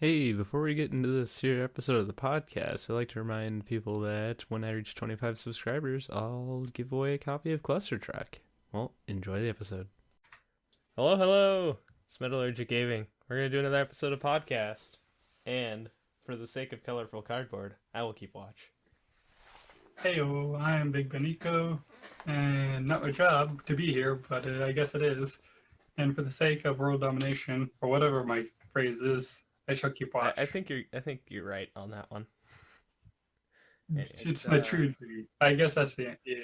Hey, before we get into this here episode of the podcast, I'd like to remind people that when I reach 25 subscribers, I'll give away a copy of Cluster Truck. Well, enjoy the episode. Hello, hello! It's Metallurgic Gaming. We're going to do another episode of podcast. And, for the sake of colorful cardboard, I will keep watch. Heyo, I'm Big Benico, and not my job to be here, but I guess it is. And for the sake of world domination, or whatever my phrase is, I shall keep watch. I think you're right on that one. It's my true duty. I guess that's the yeah.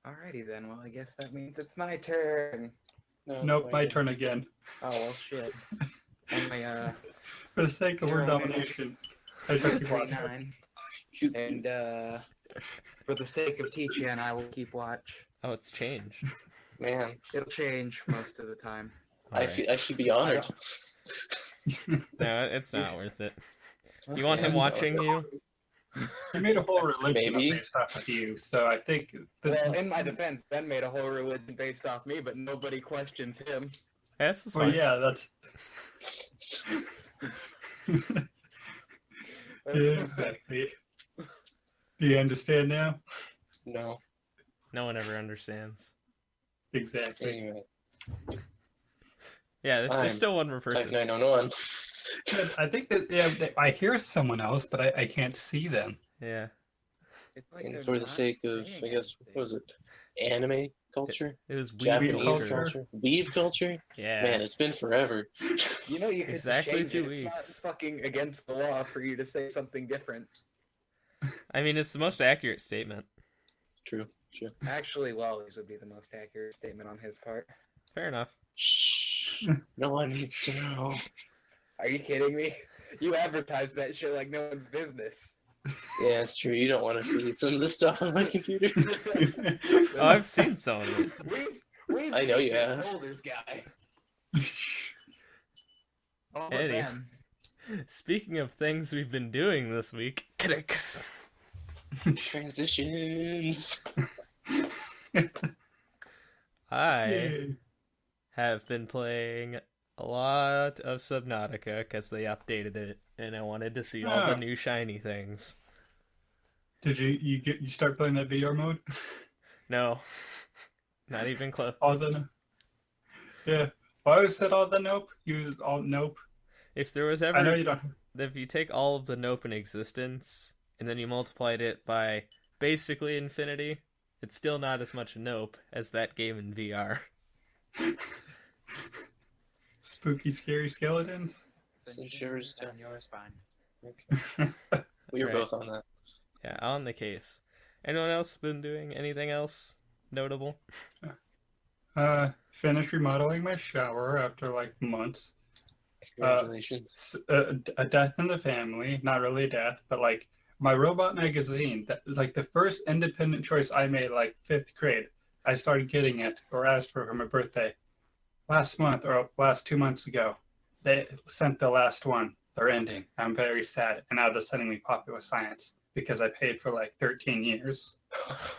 Alrighty then. Well, I guess that means it's my turn. No, nope, my turn again. Oh well, shit. Only For the sake of world domination, I shall keep watch. And for the sake of T-Chan, I will keep watch. Oh, it's changed. Man, it'll change most of the time. I should be honored. No, it's not worth it. You want him watching you? He made a whole religion based off of you, so I think... Well, in my defense, Ben made a whole religion based off me, but nobody questions him. That's well, yeah, that's... Yeah, exactly. Do you understand now? No. No one ever understands. Exactly. Anyway. Yeah, there's still one more person. Type 901. I think that I hear someone else, but I can't see them. Yeah. It's like And for the sake of, I guess, what was it? Anime culture? It was Japanese culture. Weeb culture? Yeah. Man, it's been forever. You know, you could Exactly change 2 it. It's not weeks. fucking against the law for you to say something different. I mean, it's the most accurate statement. True. Actually, Wally's would be the most accurate statement on his part. Fair enough. Shh. No one needs to know. Are you kidding me? You advertise that shit like no one's business. Yeah, it's true. You don't want to see some of the stuff on my computer. Oh, I've seen some of it. We've I know seen you this have. Folders guy. Oh, but Eddie. Ben, Speaking of things we've been doing this week, Transitions. I have been playing a lot of Subnautica because they updated it, and I wanted to see all the new shiny things. Did you start playing that VR mode? No, not even close. Yeah. Well, I always said all the nope. You all nope. If there was I know ever, you don't. if you take all of the nope in existence and then you multiplied it by basically infinity, it's still not as much nope as that game in VR. Spooky, scary skeletons. Some shivers down yours fine. Okay. We were Right. both on that. Yeah, on the case. Anyone else been doing anything else notable? Finished remodeling my shower after like months. Congratulations. A death in the family, not really a death, but like my robot magazine, that like the first independent choice I made like 5th grade. I started getting it or asked for my birthday last month or last 2 months ago. They sent the last one. They're ending. I'm very sad. And now they're sending me Popular Science because I paid for like 13 years.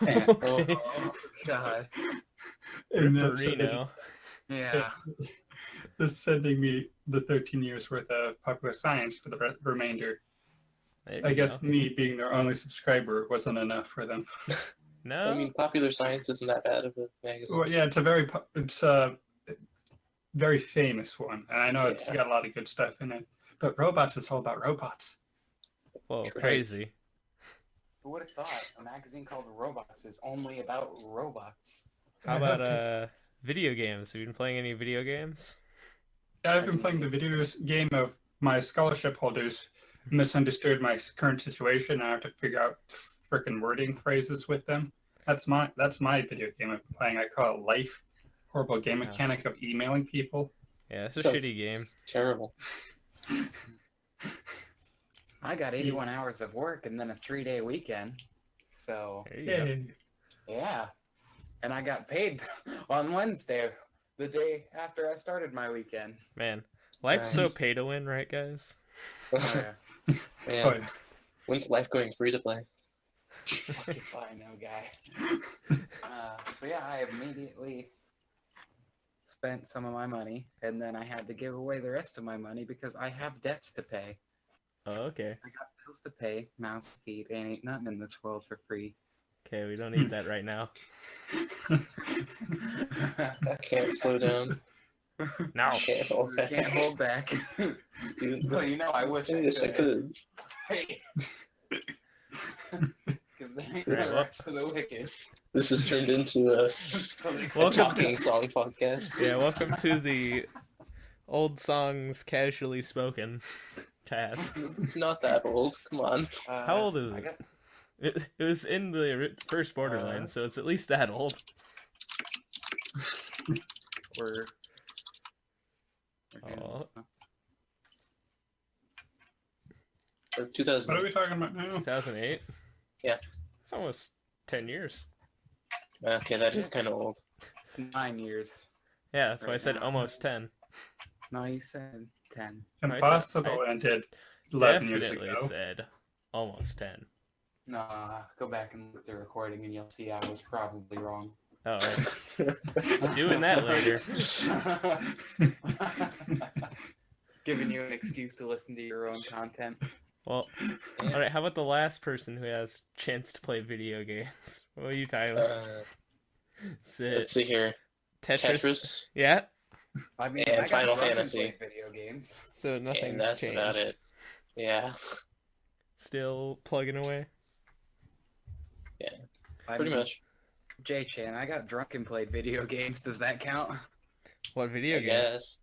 And, Okay. Oh, God. and Ripperino. Yeah. they're sending me the 13 years worth of Popular Science for the remainder. There I you guess go. me being their only subscriber wasn't enough for them. No. I mean, Popular Science isn't that bad of a magazine. Well, yeah, it's a very famous one, and I know it's Yeah. got a lot of good stuff in it. But robots is all about robots. Whoa, Right. crazy. Who would have thought a magazine called Robots is only about robots? How about video games? Have you been playing any video games? I've been playing the video game of my scholarship holders misunderstood my current situation. I have to figure out frickin' wording phrases with them. That's my video game I've been playing. I call it Life. Horrible game mechanic of emailing people. Yeah, it's a Sounds shitty game. Terrible. I got 81 hours of work and then a 3-day weekend. So, There you go. Yay. yeah. And I got paid on Wednesday, the day after I started my weekend. Man, life's so Nice. pay to win, right, guys? Oh, yeah. Man, Oh, yeah. when's life going free to play? Fucking fine, no guy. But yeah, I immediately spent some of my money, and then I had to give away the rest of my money because I have debts to pay. Oh, okay. I got bills to pay, mouths to feed, and ain't nothing in this world for free. Okay, we don't need that right now. I can't slow down. No. Can't hold back. Can't hold back. Well, you know, I wish I Yes, I could. could. Because there ain't Right, no well- rest for the wicked. This has turned into a Welcome talking song podcast. Yeah, welcome to the old songs casually spoken cast. It's not that old. Come on. How old is I it? got- It was in the first Borderlands, so it's at least that old. We're Aw. Or What 2000. are we talking about now? 2008? Yeah. It's almost 10 years. Okay, that is kind of old. It's 9 years. Yeah, that's why I Right said now. almost 10. No, you said 10. Impossible ended 11 years Definitely ago. said almost 10. No, go back and look at the recording and you'll see I was probably wrong. Oh, doing that later. Giving you an excuse to listen to your own content. Well, alright, how about the last person who has chance to play video games? What are you, Tyler? Sid. Let's see here. Tetris? Yeah? I mean, And I got Final drunk and Fantasy. played video games. So nothing's And that's changed. about it. Yeah, Still plugging away? I pretty mean, much. J-Chan, I got drunk and played video games. Does that count? What video I game? guess.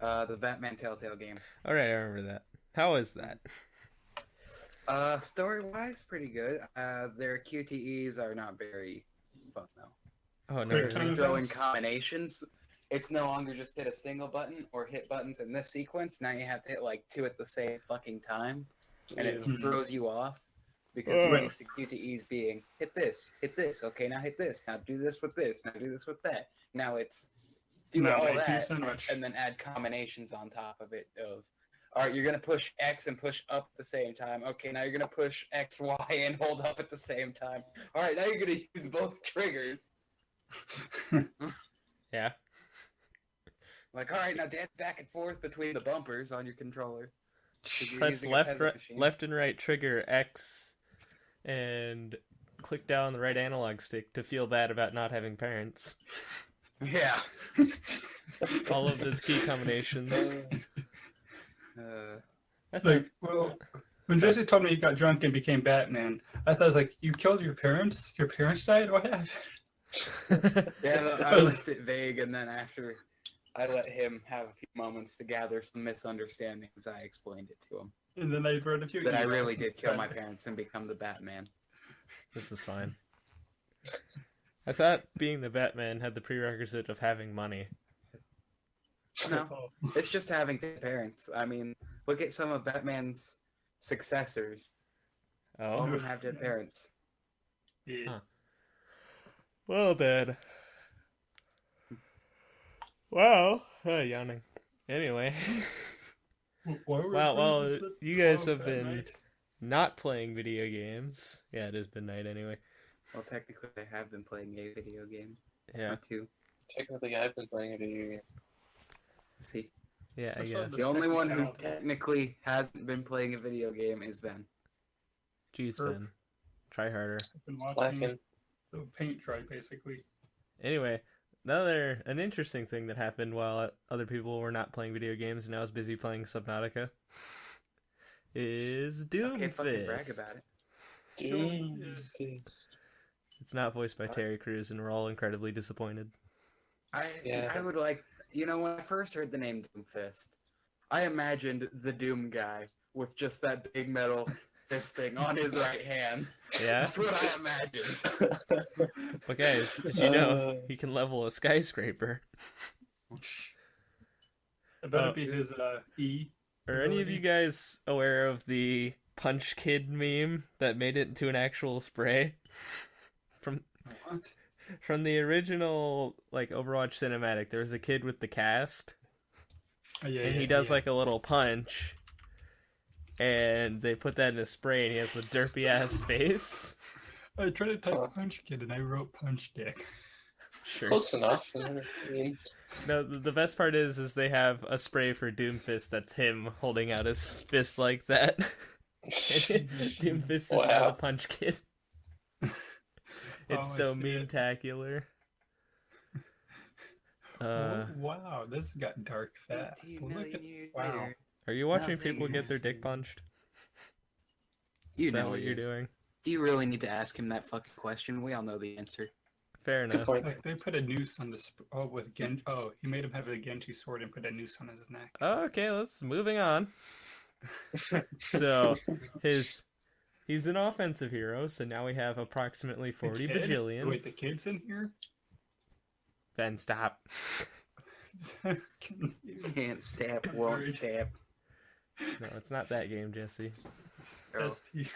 The Batman Telltale game. Alright, I remember that. How is that? Story-wise, pretty good. Their QTEs are not very fun, though. Oh, no. Quick Because time you throw in events. combinations. It's no longer just hit a single button or hit buttons in this sequence. Now you have to hit like 2 at the same fucking time, and it Mhm. throws you off. Because Oh. you're used to QTEs being hit this, okay, now hit this, now do this with this, now do this with that. Now it's do Now all making a that sandwich. and then add combinations on top of it of all right, you're gonna push X and push up at the same time. Okay, now you're gonna push X, Y, and hold up at the same time. All right, now you're gonna use both triggers. Yeah. Like, all right, now dance back and forth between the bumpers on your controller. 'Cause you're Press using a left, peasant machine. left and right trigger X and click down the right analog stick to feel bad about not having parents. Yeah. All of those key combinations. That's Like, well, when Jesse told me he got drunk and became Batman, I thought it was like, you killed your parents? Your parents died? What happened? Yeah, no, I left it vague, and then after I let him have a few moments to gather some misunderstandings, I explained it to him. And then I wrote a few That I emails really did kill my and- parents and become the Batman. This is fine. I thought being the Batman had the prerequisite of having money. No, Oh. it's just having two parents. I mean, look at some of Batman's successors. All Oh, of them have dead parents. Yeah. Huh. Well then. Wow. Yawning. Anyway. Why were we Well, playing this you guys at have 12 been at night? not playing video games. Yeah, it is midnight anyway. Well, technically, I have been playing a video game. Yeah. Or two. Technically, I've been playing a video game. See, Yeah, I What's up, guess. this the only one who technicality? technically hasn't been playing a video game is Ben. Jeez, Sure. Ben. Try harder. I've been watching Slacking. the paint dry, basically. Anyway, an interesting thing that happened while other people were not playing video games and I was busy playing Subnautica is Okay, fucking brag Doomfist. about it. Doomfist. It's not voiced by Terry Crews, and we're all incredibly disappointed. Yeah. I would like, when I first heard the name Doomfist, I imagined the Doom guy with just that big metal fist thing on his right hand. Yeah? That's what I imagined. But guys, did you know he can level a skyscraper? I bet Oh. it'd be his E. Are any of you guys aware of the Punch Kid meme that made it into an actual spray? What? From the original, like, Overwatch cinematic, there was a kid with the cast, Oh, yeah, and he yeah, does, yeah. like, a little punch, and they put that in a spray, and he has a derpy-ass face. I tried to type Punch Kid and I wrote Punch Dick. Sure. Close enough. I mean, No, the best part is they have a spray for Doomfist that's him holding out his fist like that. Doomfist is now the Wow. punch kid. It's Oh, so shit. meme-tacular. Oh, wow, this got dark fast. 15 Look million at years wow. later. Are you watching Nothing people get their dick happened. punched? You Is that know what he you're is. doing? Do you really need to ask him that fucking question? We all know the answer. Fair Good enough. point. Like they put a noose on this. Oh, with Gen. Oh, he made him have a Genji sword and put a noose on his neck. Okay, let's moving on. So he's an offensive hero, so now we have approximately 40 The kid? bajillion. Wait, the kid's in here? Ben, stop. Confused. Can't stab, won't stab. No, it's not that game, Jesse. Girl. ST.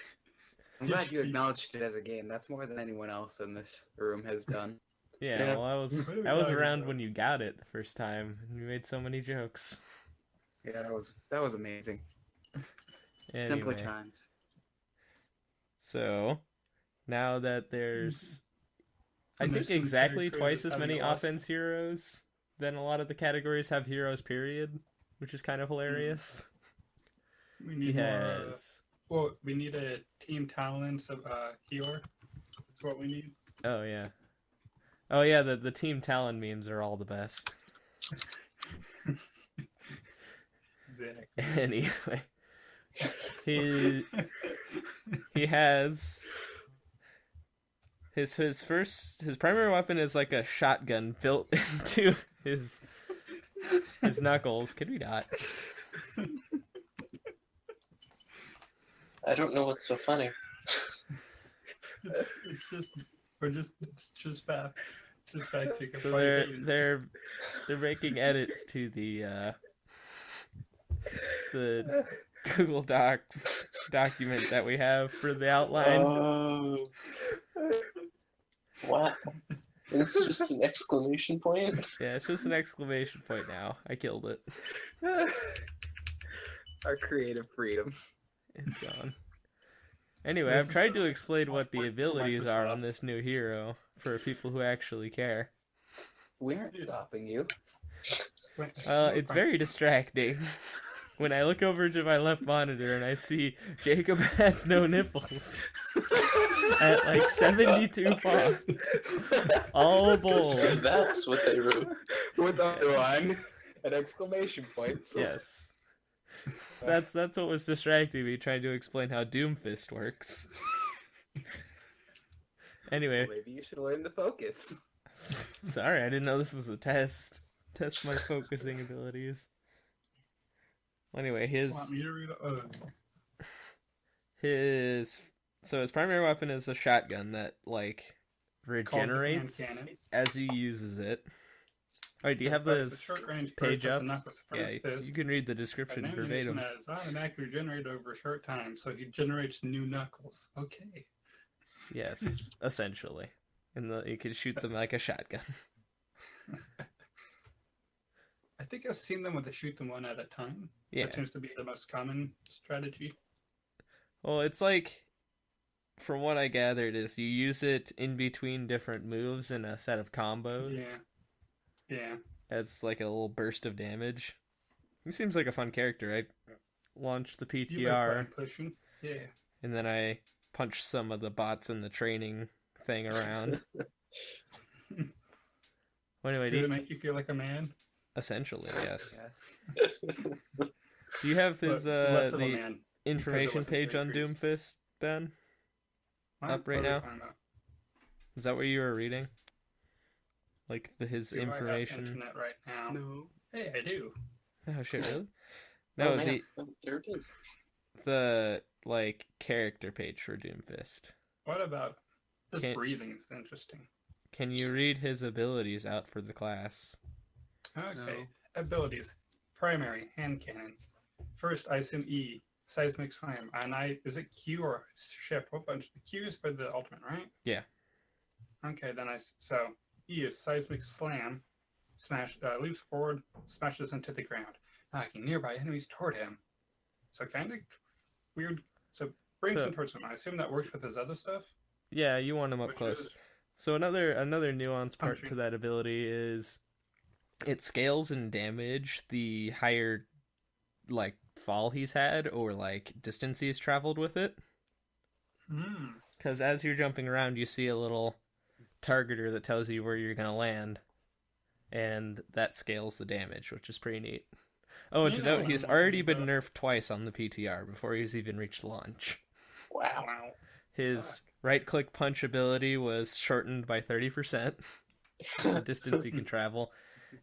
I'm glad you acknowledged it as a game. That's more than anyone else in this room has done. Yeah, Yeah. well, I was What are we I was talking around about? when you got it the first time, and you made so many jokes. Yeah, that was amazing. Simpler Anyway, times. so now that there's, I And think there's some exactly characters twice that as have many you lost. offense heroes than a lot of the categories have heroes. Period, which is kind of hilarious. We He need more. has. Well, we need a team talents of healer. That's what we need. Oh yeah. Oh yeah. The Team Talon memes are all the best. Exactly. Anyway, he has his primary weapon is like a shotgun built into his knuckles. Can we not? I don't know what's so funny. It's just it's just fact. It's just fact checking. So they're making edits to the Google Docs document that we have for the outline. Oh. Wow. It's just an exclamation point. Yeah, it's just an exclamation point now. I killed it. Our creative freedom. It's gone. Anyway, This I've is tried the to explain what the for abilities are on Microsoft. this new hero for people who actually care. We aren't stopping you. It's very distracting. When I look over to my left monitor and I see Jacob has no nipples at like 72 font, all So bold. that's what they wrote. With underline and exclamation points. Yes. That's what was distracting me, trying to explain how Doomfist works. Anyway, Maybe you should learn to focus. sorry, I didn't know this was a test. Test my focusing abilities. Anyway, Want me to read his primary weapon is a shotgun that like regenerates Called the hand cannon. as he uses it. Alright, do you have Fires a this short-range page burst with up? the knuckles from Yeah, his fist. you can read the An description ammunition verbatim. that is automatically generated over a short time, so he generates new knuckles. Okay. Yes, essentially. And you can shoot them like a shotgun. I think I've seen them with the shoot them one at a time. Yeah. That seems to be the most common strategy. Well, it's like, from what I gathered, is you use it in between different moves in a set of combos. Yeah. As like a little burst of damage. He seems like a fun character. I launched the You like PTR, button pushing? Yeah. and then I punched some of the bots in the training thing around. Well, anyway, Does it make you feel like a man? essentially, yes. Yes. Do you have But his less of a the man. information wasn't page very on brief. Doomfist, Ben? Huh? Up right What are we now? talking about? Is that what you were reading? Like his Do I have information? internet right now? No. Hey, I do. Oh shit, really? Oh, No, man. There it is. the like character page for Doomfist. What about this Can't- breathing is interesting. Can you read his abilities out for the class? Okay. Abilities. Primary, hand cannon. First, I assume E, seismic slam. And is it Q or shift? What bunch? The Q is for the ultimate, right? Yeah. Okay, then so E is seismic slam. Smash, leaps forward, smashes into the ground, knocking nearby enemies toward him. So kind of weird. So brings So- him towards him. I assume that works with his other stuff. Yeah, you want him up Which close. is So another nuanced part to punching. that ability is it scales in damage the higher, like, fall he's had or, like, distance he's traveled with it. Because as you're jumping around, you see a little targeter that tells you where you're going to land. And that scales the damage, which is pretty neat. Oh, and to note, he's already been nerfed twice on the PTR before he's even reached launch. Wow. His right-click punch ability was shortened by 30%, the distance he can travel,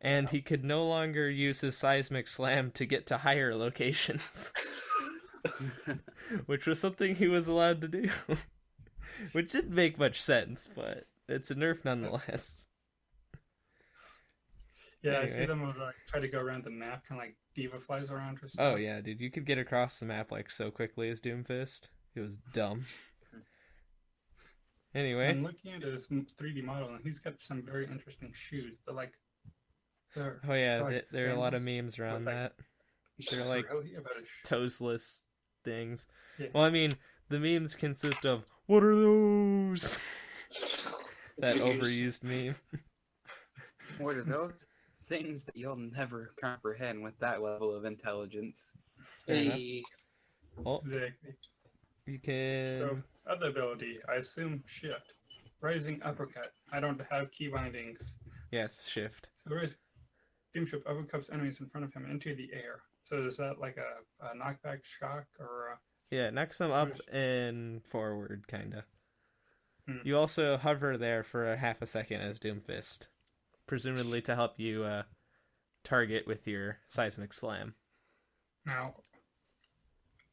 and he could no longer use his seismic slam to get to higher locations, which was something he was allowed to do, which didn't make much sense, but it's a nerf nonetheless. Yeah, Anyway. I see them like try to go around the map, kind of like Diva flies around or stuff. Oh yeah, dude, you could get across the map like so quickly as Doomfist. It was dumb. Anyway, I'm looking at his 3D model, and he's got some very interesting shoes. They're like, oh yeah, like there are a lot of sandals memes around with, that. They're like really about his toesless things. Yeah. Well, I mean, the memes consist of "What are those?" That overused meme. What are those things that you'll never comprehend with that level of intelligence? Hey. Well, Exactly. you can. So, other ability, I assume shift. Rising uppercut. I don't have key bindings. Yes, shift. So Doom Shift uppercuts enemies in front of him into the air. So is that like a knockback shock or Yeah, knocks them up and forward, kinda. Hmm. You also hover there for a half a second as Doomfist, presumably to help you target with your seismic slam. Now,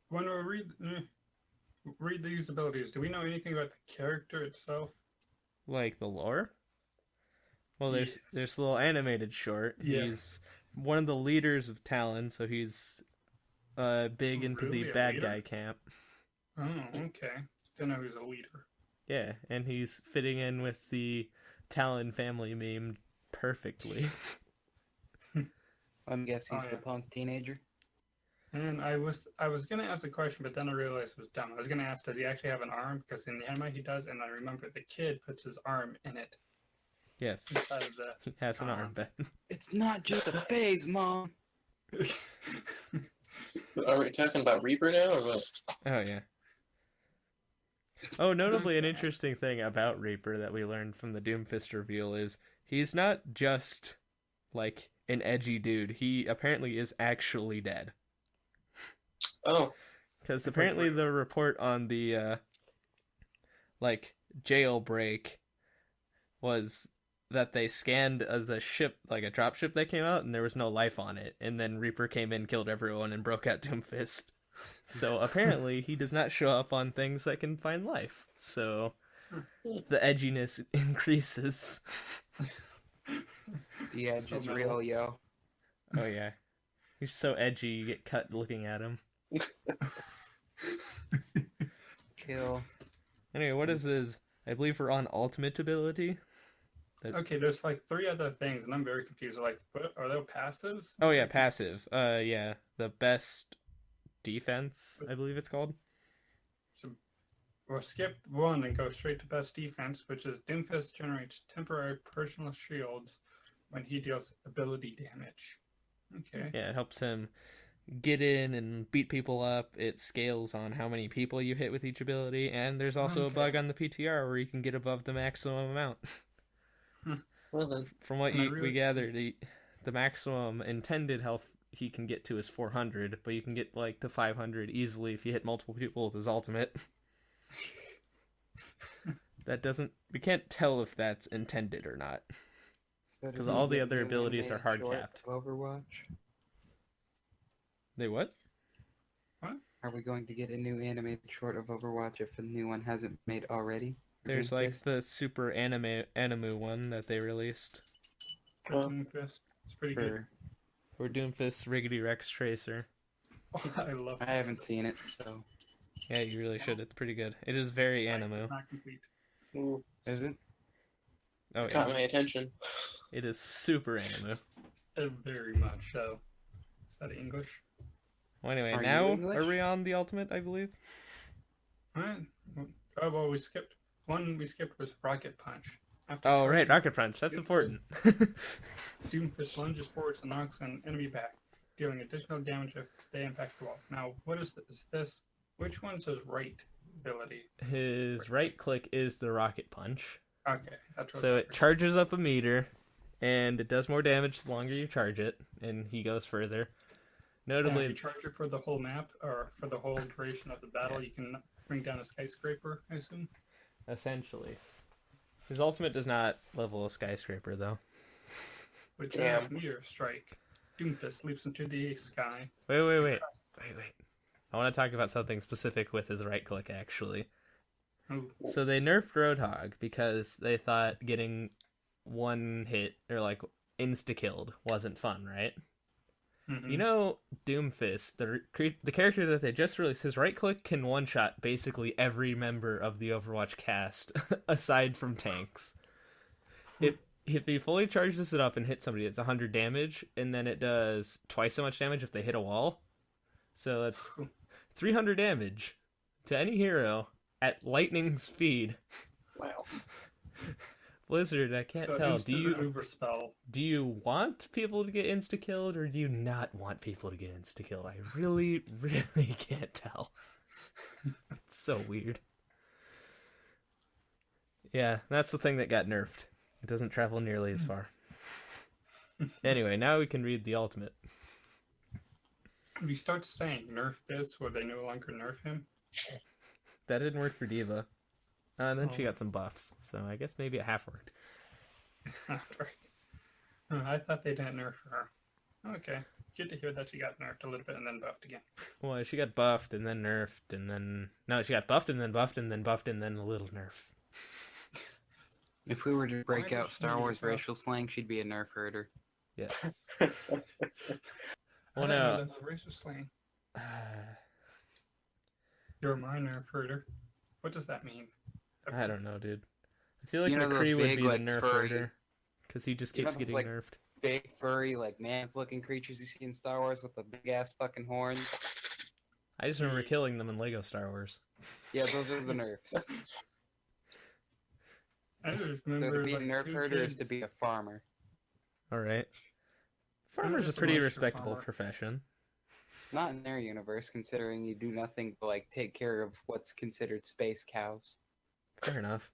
when we read these abilities, do we know anything about the character itself? Like the lore? Well, there's Yes. a little animated short. Yeah. He's one of the leaders of Talon, so he's big into Really? the A bad leader? guy camp. Oh, okay. Didn't know he was a leader. Yeah, and he's fitting in with the Talon family meme perfectly. I guess he's Oh, the yeah. punk teenager. And I was gonna ask a question, but then I realized it was dumb. I was gonna ask, does he actually have an arm? Because in the anime he does, and I remember the kid puts his arm in it Yes, inside of the. he has an arm, Ben. It's not just a phase, Mom. Are we talking about Reaper now, or what? Oh, yeah. Oh, notably, an interesting thing about Reaper that we learned from the Doomfist reveal is he's not just, like, an edgy dude. He apparently is actually dead. Oh, Because apparently the report on the, like, jailbreak was that they scanned the ship, like a dropship that came out, and there was no life on it. And then Reaper came in, killed everyone, and broke out Doomfist. So apparently he does not show up on things that can find life. So the edginess increases. The edge So is metal. real, yo. Oh yeah. He's so edgy you get cut looking at him. Kill. Anyway, what is his, I believe we're on ultimate ability? Okay, there's like 3 other things, and I'm very confused. Like, what are they passives? Oh yeah, passive. Yeah, the best defense, I believe it's called. We'll skip 1 and go straight to best defense, which is Doomfist generates temporary personal shields when he deals ability damage. Okay. Yeah, it helps him get in and beat people up. It scales on how many people you hit with each ability, and there's also a bug on the PTR where you can get above the maximum amount. well then. From what And I really- we gathered, the maximum intended health he can get to is 400, but you can get like to 500 easily if you hit multiple people with his ultimate. We can't tell if that's intended or not. So does 'Cause he all the get other new abilities are animated hard short capped. of Overwatch? They what? Are we going to get a new animated short of Overwatch if the new one hasn't made already? There's like Doomfist? the super animu one that they released. For Doomfist. It's pretty good. For... Or Doomfist Riggedy Rex Tracer. I love it. I haven't seen it, so Yeah, you really should. It's pretty good. It is very animu. It's not complete. Ooh, is it? Oh caught yeah, my attention. it is super animu. Very much so. Is that English? Well, anyway, Are you now English? are we on the ultimate? I believe. Alright. Oh, well, we skipped. One we skipped was Rocket Punch. After Oh, right, charging, Rocket Punch. That's important. Doomfist lunges forwards and knocks an enemy back, dealing additional damage if they impact the wall. Now, what is this? Which one says right ability? His right click is the Rocket Punch. Okay, that's what So I it charges up a meter, and it does more damage the longer you charge it, and he goes further. Notably, if you charge it for the whole map, or for the whole duration of the battle, you can bring down a skyscraper, I assume? essentially. His ultimate does not level a skyscraper, though. Which Damn. is Meteor Strike. Doomfist leaps into the sky. Wait. I want to talk about something specific with his right click, actually. Ooh. So they nerfed Roadhog because they thought getting one hit, or like insta-killed, wasn't fun, right? Mhm. You know, Doomfist, the character that they just released, his right click can one-shot basically every member of the Overwatch cast, aside from tanks. If he fully charges it up and hits somebody, it's 100 damage, and then it does twice so much damage if they hit a wall. So that's 300 damage to any hero at lightning speed. Wow. Blizzard, I can't So tell. instant maneuver spell. Do you want people to get insta-killed, or do you not want people to get insta-killed? I really, really can't tell. It's so weird. Yeah, that's the thing that got nerfed. It doesn't travel nearly as far. Anyway, now we can read the ultimate. If he starts saying nerf this, will they no longer nerf him? That didn't work for Diva. And then she Oh. got some buffs, so I guess maybe it half worked. Right. I thought they didn't nerf her. Okay. Good to hear that she got nerfed a little bit and then buffed again. Well, she got buffed and then nerfed and then... No, she got buffed and then buffed and then buffed and then a little nerf. If we were to break Why out does Star she Wars need to- racial slang, she'd be a nerf herder. Yes. I Well, don't know no. that was racist slang. You're my nerf herder. What does that mean? I don't know, dude. I feel like You know those McCree would big, be the like, nerf furry- herder. Because he just You know keeps those, getting like, nerfed. Big, furry, like man-looking creatures you see in Star Wars with the big-ass fucking horns. I just remember killing them in Lego Star Wars. Yeah, those are the nerfs. I just So remember to be a like, nerf two herder is to kids- be a farmer. Alright. Farmer's a just a pretty moisture respectable farmer. profession. Not in their universe, considering you do nothing but like take care of what's considered space cows. Fair enough.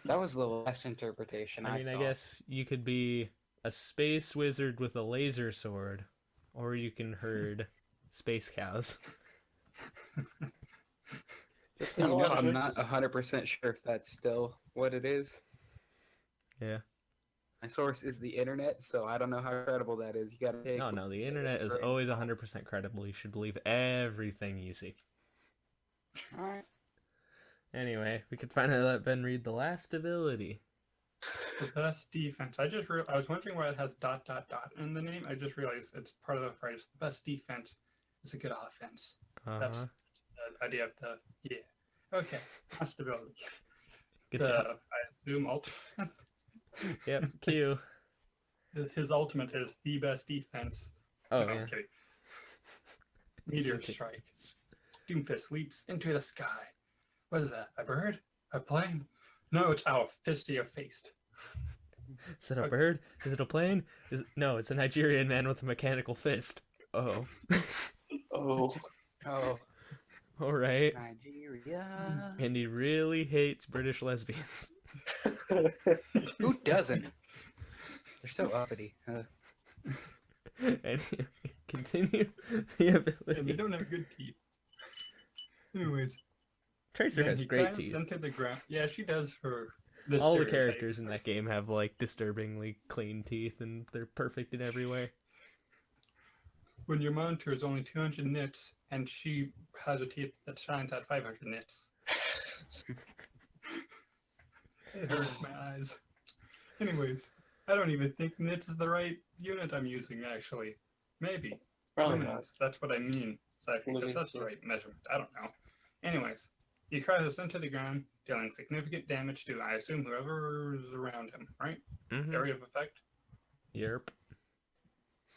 That was the last interpretation I I mean, saw. I guess you could be a space wizard with a laser sword, or you can herd space cows. Just Not so a you know, lot of I'm not choices. 100% sure if that's still what it is. Yeah. My source is the internet, so I don't know how credible that is. You gotta take. No, the internet is Great. always 100% credible. You should believe everything you see. Alright. Anyway, we could finally let Ben read the last ability. The best defense. I was wondering why it has ... in the name. I just realized it's part of the phrase. The best defense is a good offense. That's Uh-huh. the idea of the Okay. Last ability. Good The, job. I assume ultimate. Yep, Q. His ultimate is the best defense. Oh, No, yeah. I'm kidding. Meteor Okay. strike. Doomfist leaps into the sky. What is that? A bird? A plane? No, it's our fisty faced. Is it a bird? Is it a plane? No, it's a Nigerian man with a mechanical fist. Oh. Oh. Oh, Alright. Nigeria. And he really hates British lesbians. Who doesn't? They're so uppity. And continue the And ability. they don't have good teeth. Anyways, Tracer then has he great crashes teeth. into the ground. Yeah, she does for this All the stereotype. characters in that game have like disturbingly clean teeth, and they're perfect in every way. When your monitor is only 200 nits and she has a teeth that shines at 500 nits. It hurts my eyes. Anyways, I don't even think nits is the right unit I'm using, actually. Maybe. Probably not. Lumens, that's what I mean. So I think Lumens, that's the yeah. right measurement. I don't know. Anyways, he crashes into the ground, dealing significant damage to, I assume, whoever's around him, right? Mm-hmm. Area of effect. Yerp.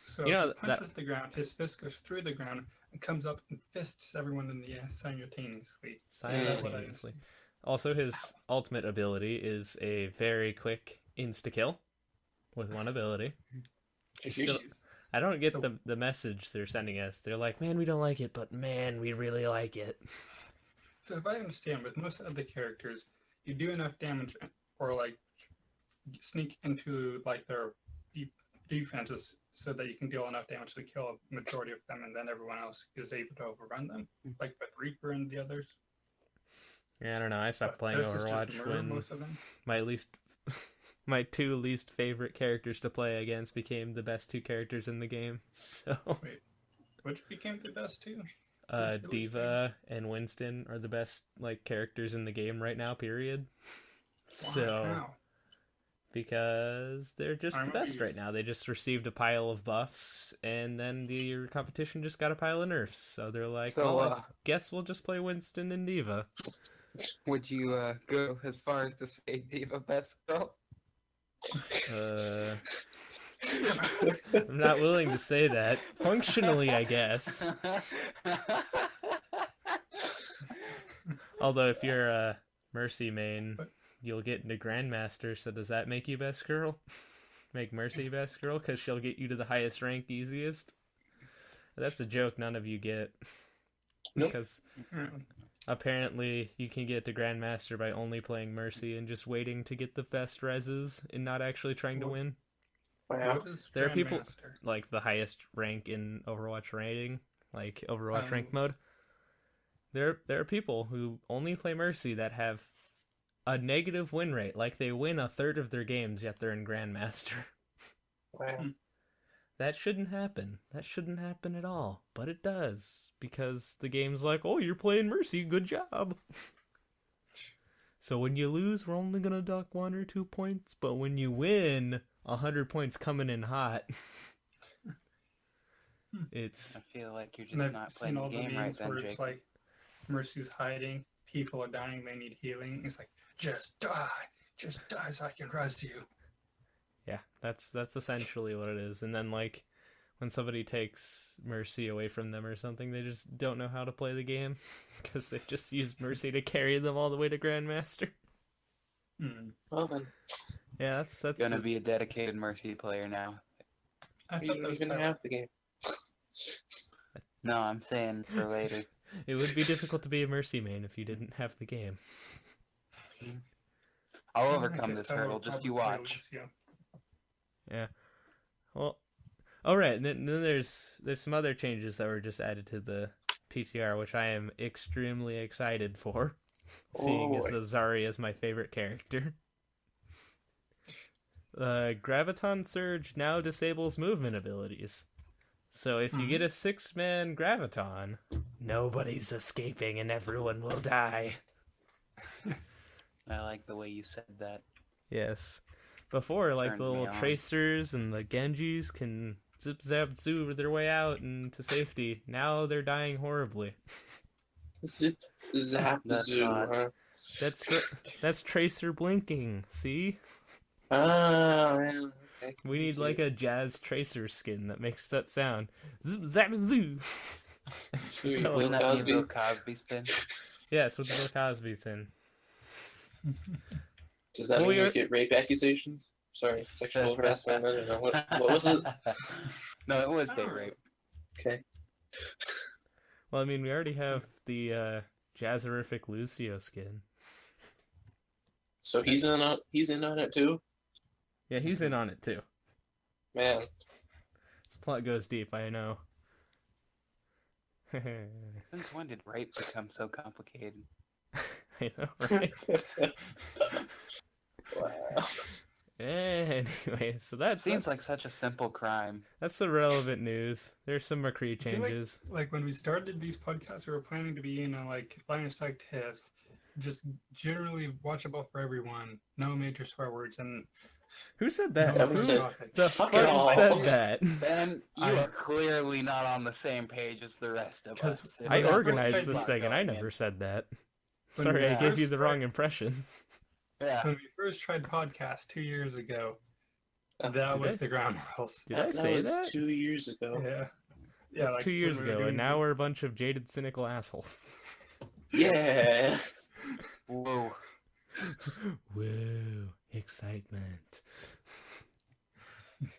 So You know, he punches the ground, his fist goes through the ground and comes up and fists everyone in the ass simultaneously. Simultaneously. Also, his ultimate ability is a very quick insta-kill with one ability. Sheesh. I don't get So- the message they're sending us. They're like, man, we don't like it, but man, we really like it. So if I understand, with most of the characters, you do enough damage or like sneak into like their defenses so that you can deal enough damage to kill a majority of them, and then everyone else is able to overrun them, like with Reaper and the others. Yeah, I don't know. I stopped But playing this is just Overwatch murder when most of them. my two least favorite characters to play against became the best two characters in the game. So, Which became the best too. Who's your least Diva and Winston are the best like characters in the game right now. Period. So, Wow. because they're just the best right now. They just received a pile of buffs, and then the competition just got a pile of nerfs. So they're like, So, well, I guess we'll just play Winston and Diva. Would you go as far as to say Diva best girl? I'm not willing to say that. Functionally, I guess. Although if you're a Mercy main, you'll get into Grandmaster, so does that make you best girl? Make Mercy best girl? Because she'll get you to the highest rank easiest? That's a joke none of you get. Nope. Because apparently you can get to Grandmaster by only playing Mercy and just waiting to get the best reses and not actually trying to win. Wow. What is There are people Grandmaster? like the highest rank in Overwatch rating, like Overwatch rank mode. There are people who only play Mercy that have a negative win rate, like they win a third of their games, yet they're in Grandmaster. Wow. That shouldn't happen. That shouldn't happen at all. But it does, because the game's like, oh, you're playing Mercy, good job. So when you lose, we're only gonna dock 1 or 2 points, but when you win, 100 points coming in hot. It's I feel like you're just And I've not seen playing all the the game right memes then, where Jake. it's like Mercy's hiding, people are dying, they need healing. It's like, just die so I can rise to you. yeah, that's essentially what it is. And then like when somebody takes Mercy away from them or something, they just don't know how to play the game because they've just used Mercy to carry them all the way to Grandmaster. Well then, Yeah, that's Gonna be a dedicated Mercy player now. I you thought that don't was even Tyler. have the game. No, I'm saying for later. It would be difficult to be a Mercy main if you didn't have the game. I'll I overcome guess this Tyler hurdle. would Just you probably watch. play Lucio. Yeah. Well, all right. And then there's some other changes that were just added to the PTR, which I am extremely excited for. Seeing as boy. the Zarya is my favorite character. Graviton Surge now disables movement abilities. So if you get a 6-man Graviton, nobody's escaping and everyone will die. I like the way you said that. Yes. Before, like, Turned the little me on. Tracers and the Genjis can zip zap zoo their way out and to safety. Now they're dying horribly. Zip, zap, That's zoo, not- huh? That's Tracer blinking, see? Ah, yeah. Okay. We need See like it. a Jazz Tracer skin that makes that sound. Zip zap zoo! Wait, Tell Bill Wouldn't that be a Cosby? Bill Cosby spin? Yes, with the Bill Cosby thing. Does that Well, mean you're- we get rape accusations? Sorry, sexual harassment. I don't know. What was it? No, it was date rape. Okay. Well, I mean, we already have the Jazzerific Lucio skin. So he's in on it too? Yeah, he's in on it too. Man. This plot goes deep, I know. Since when did rape become so complicated? I know, right? Wow. Anyway, so that Seems like such a simple crime. that's the relevant news. There's some McCree I feel like- changes. Like when we started these podcasts, we were planning to be, like Lions Tag tips, just generally watchable for everyone, no major swear words, and Who said that? That Who was the Fuck fuck it all. said that? Ben, you I- are clearly not on the same page as the rest of 'Cause us. I When I organized first this tried thing and I going never in. said that. When Sorry, we I gave first you the wrong tried- impression. Yeah. when we first tried podcasts 2 years ago, Oh, that did was I- the ground rules. Did I say was that? 2 years ago. Yeah. Yeah, That's like 2 years when we were ago, and doing now the- we're a bunch of jaded, cynical assholes. Yeah. Whoa. Whoa. Excitement.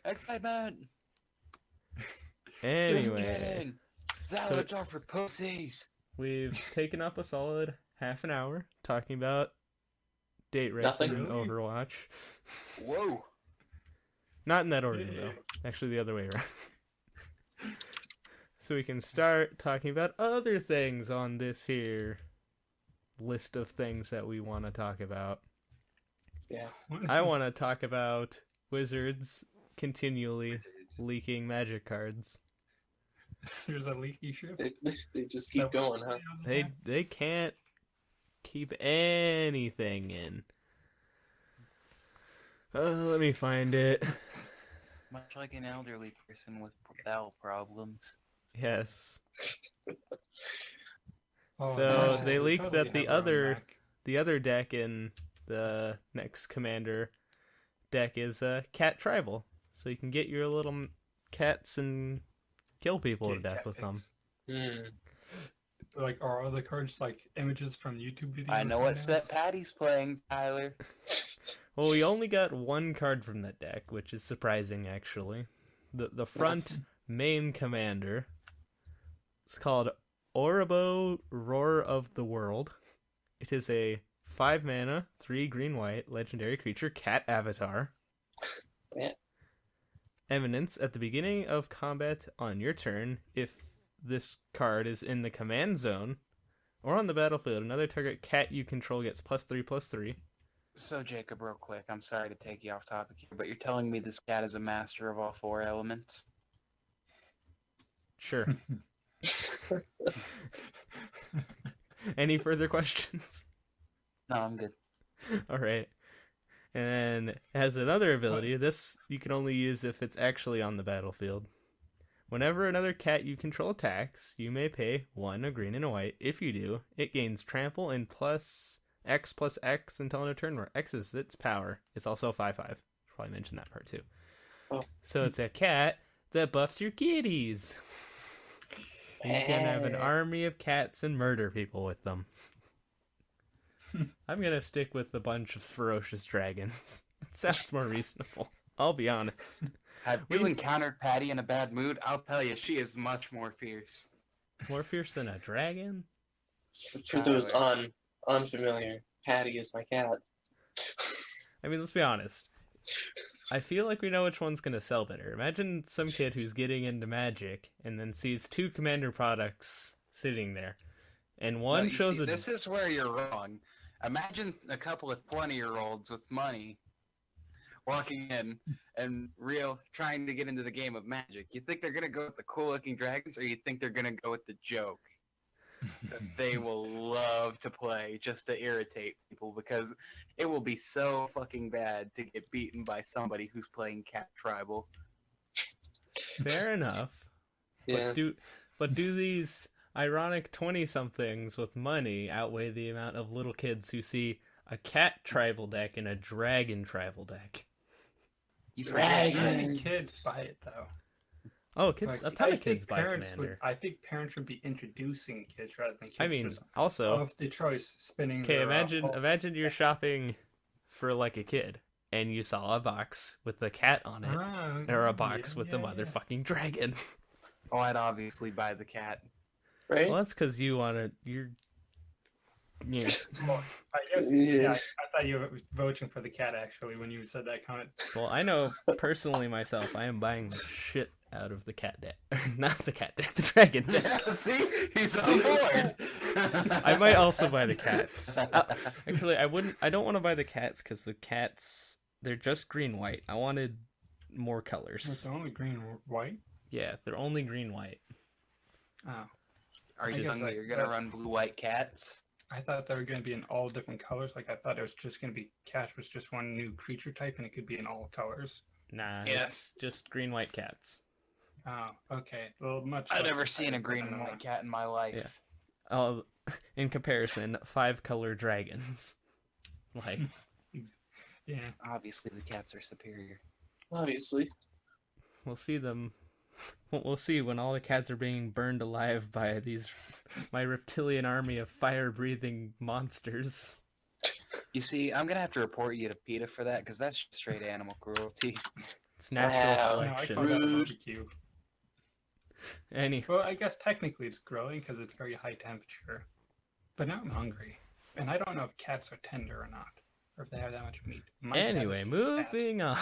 Excitement. Anyway, Salads are for pussies. we've taken up a solid half an hour talking about date rapes Nothing. in Really? Overwatch. Whoa. Not in that order, though. Actually, the other way around. So we can start talking about other things on this here list of things that we want to talk about. Yeah. I want to talk about Wizards continually leaking Magic cards. There's a leaky ship. They just keep going, huh? They can't keep anything in. Let me find it. Much like an elderly person with bowel problems. Yes. Oh, So nice. they leaked Totally that the have their own other Mac. the other deck in the next Commander deck is Cat Tribal. So you can get your little cats and kill people to Get death cat with them. pics. Like, are all the cards like images from YouTube videos? I know right what now? set Patty's playing, Tyler. Well, we only got one card from that deck, which is surprising, actually. The front main commander is called Orebo, Roar of the World. It is a 5 mana, 3 green-white legendary creature cat avatar. Yeah. Eminence. At the beginning of combat on your turn, if this card is in the command zone or on the battlefield, another target cat you control gets +3/+3. So, Jacob, real quick, I'm sorry to take you off topic here, but you're telling me this cat is a master of all 4 elements? Sure. Any further questions? No, I'm good. All right. And then it has another ability. This you can only use if it's actually on the battlefield. Whenever another cat you control attacks, you may pay 1 a green and a white. If you do, it gains trample and +X until end of turn, where X is its power. It's also 5/5. Probably mentioned that part too. Oh. So it's a cat that buffs your kitties. You can have an Hey. army of cats and murder people with them. I'm gonna stick with a bunch of ferocious dragons. It sounds more reasonable. I'll be honest. Have you encountered Patty in a bad mood? I'll tell you, she is much more fierce. More fierce than a dragon? For those unfamiliar, Patty is my cat. I mean, let's be honest. I feel like we know which one's gonna sell better. Imagine some kid who's getting into Magic and then sees 2 Commander products sitting there. And one No, you shows see, a... This is where you're wrong. Imagine a couple of 20-year-olds with money walking in and trying to get into the game of Magic. You think they're going to go with the cool-looking dragons, or you think they're going to go with the joke that they will love to play just to irritate people, because it will be so fucking bad to get beaten by somebody who's playing Cat Tribal. Fair enough. Yeah. But do these ironic 20-somethings with money outweigh the amount of little kids who see a cat tribal deck and a dragon tribal deck? You Dragons. forget. I think kids buy it though. Oh, kids! Like, A ton I of kids think buy parents Commander. I think parents would be introducing kids rather than kids. I mean, just also, of the choice spinning. okay, their, imagine whole- imagine you're shopping for like a kid, and you saw a box with the cat on it, Ah, or a box yeah, with the yeah. motherfucking dragon. Oh, I'd obviously buy the cat. Right? Well, that's because you want to. Yeah. Well, I guess. Yeah. Yeah, I thought you were voting for the cat actually when you said that comment. Well, I know personally myself, I am buying the shit out of the cat deck. Not the cat deck, the dragon deck. See? He's on board! I might also buy the cats. Actually, I don't want to buy the cats because the cats, they're just green-white. I wanted more It's colors. only green or white. Yeah, they're only green-white. Oh, Are I you guess telling me like you're gonna that- run blue-white cats? I thought they were going to be in all different colors. Like I thought it was just going to be cat was just one new creature type and it could be in all colors. Nah, Yes. it's just green-white cats. Oh, okay. Well, much. I've less never seen a excited green than and the white one. cat in my life. Yeah. In comparison, 5-color dragons. Like, Yeah. Obviously, the cats are superior. Obviously. we'll see them. We'll see when all the cats are being burned alive by my reptilian army of fire-breathing monsters. You see, I'm gonna have to report you to PETA for that because that's straight animal cruelty. It's natural Wow. No, I selection. call that a Rude. barbecue. Any Well, I guess technically it's growing because it's very high temperature. But now I'm hungry, and I don't know if cats are tender or not, or if they have that much meat. My cat is Anyway, just moving on.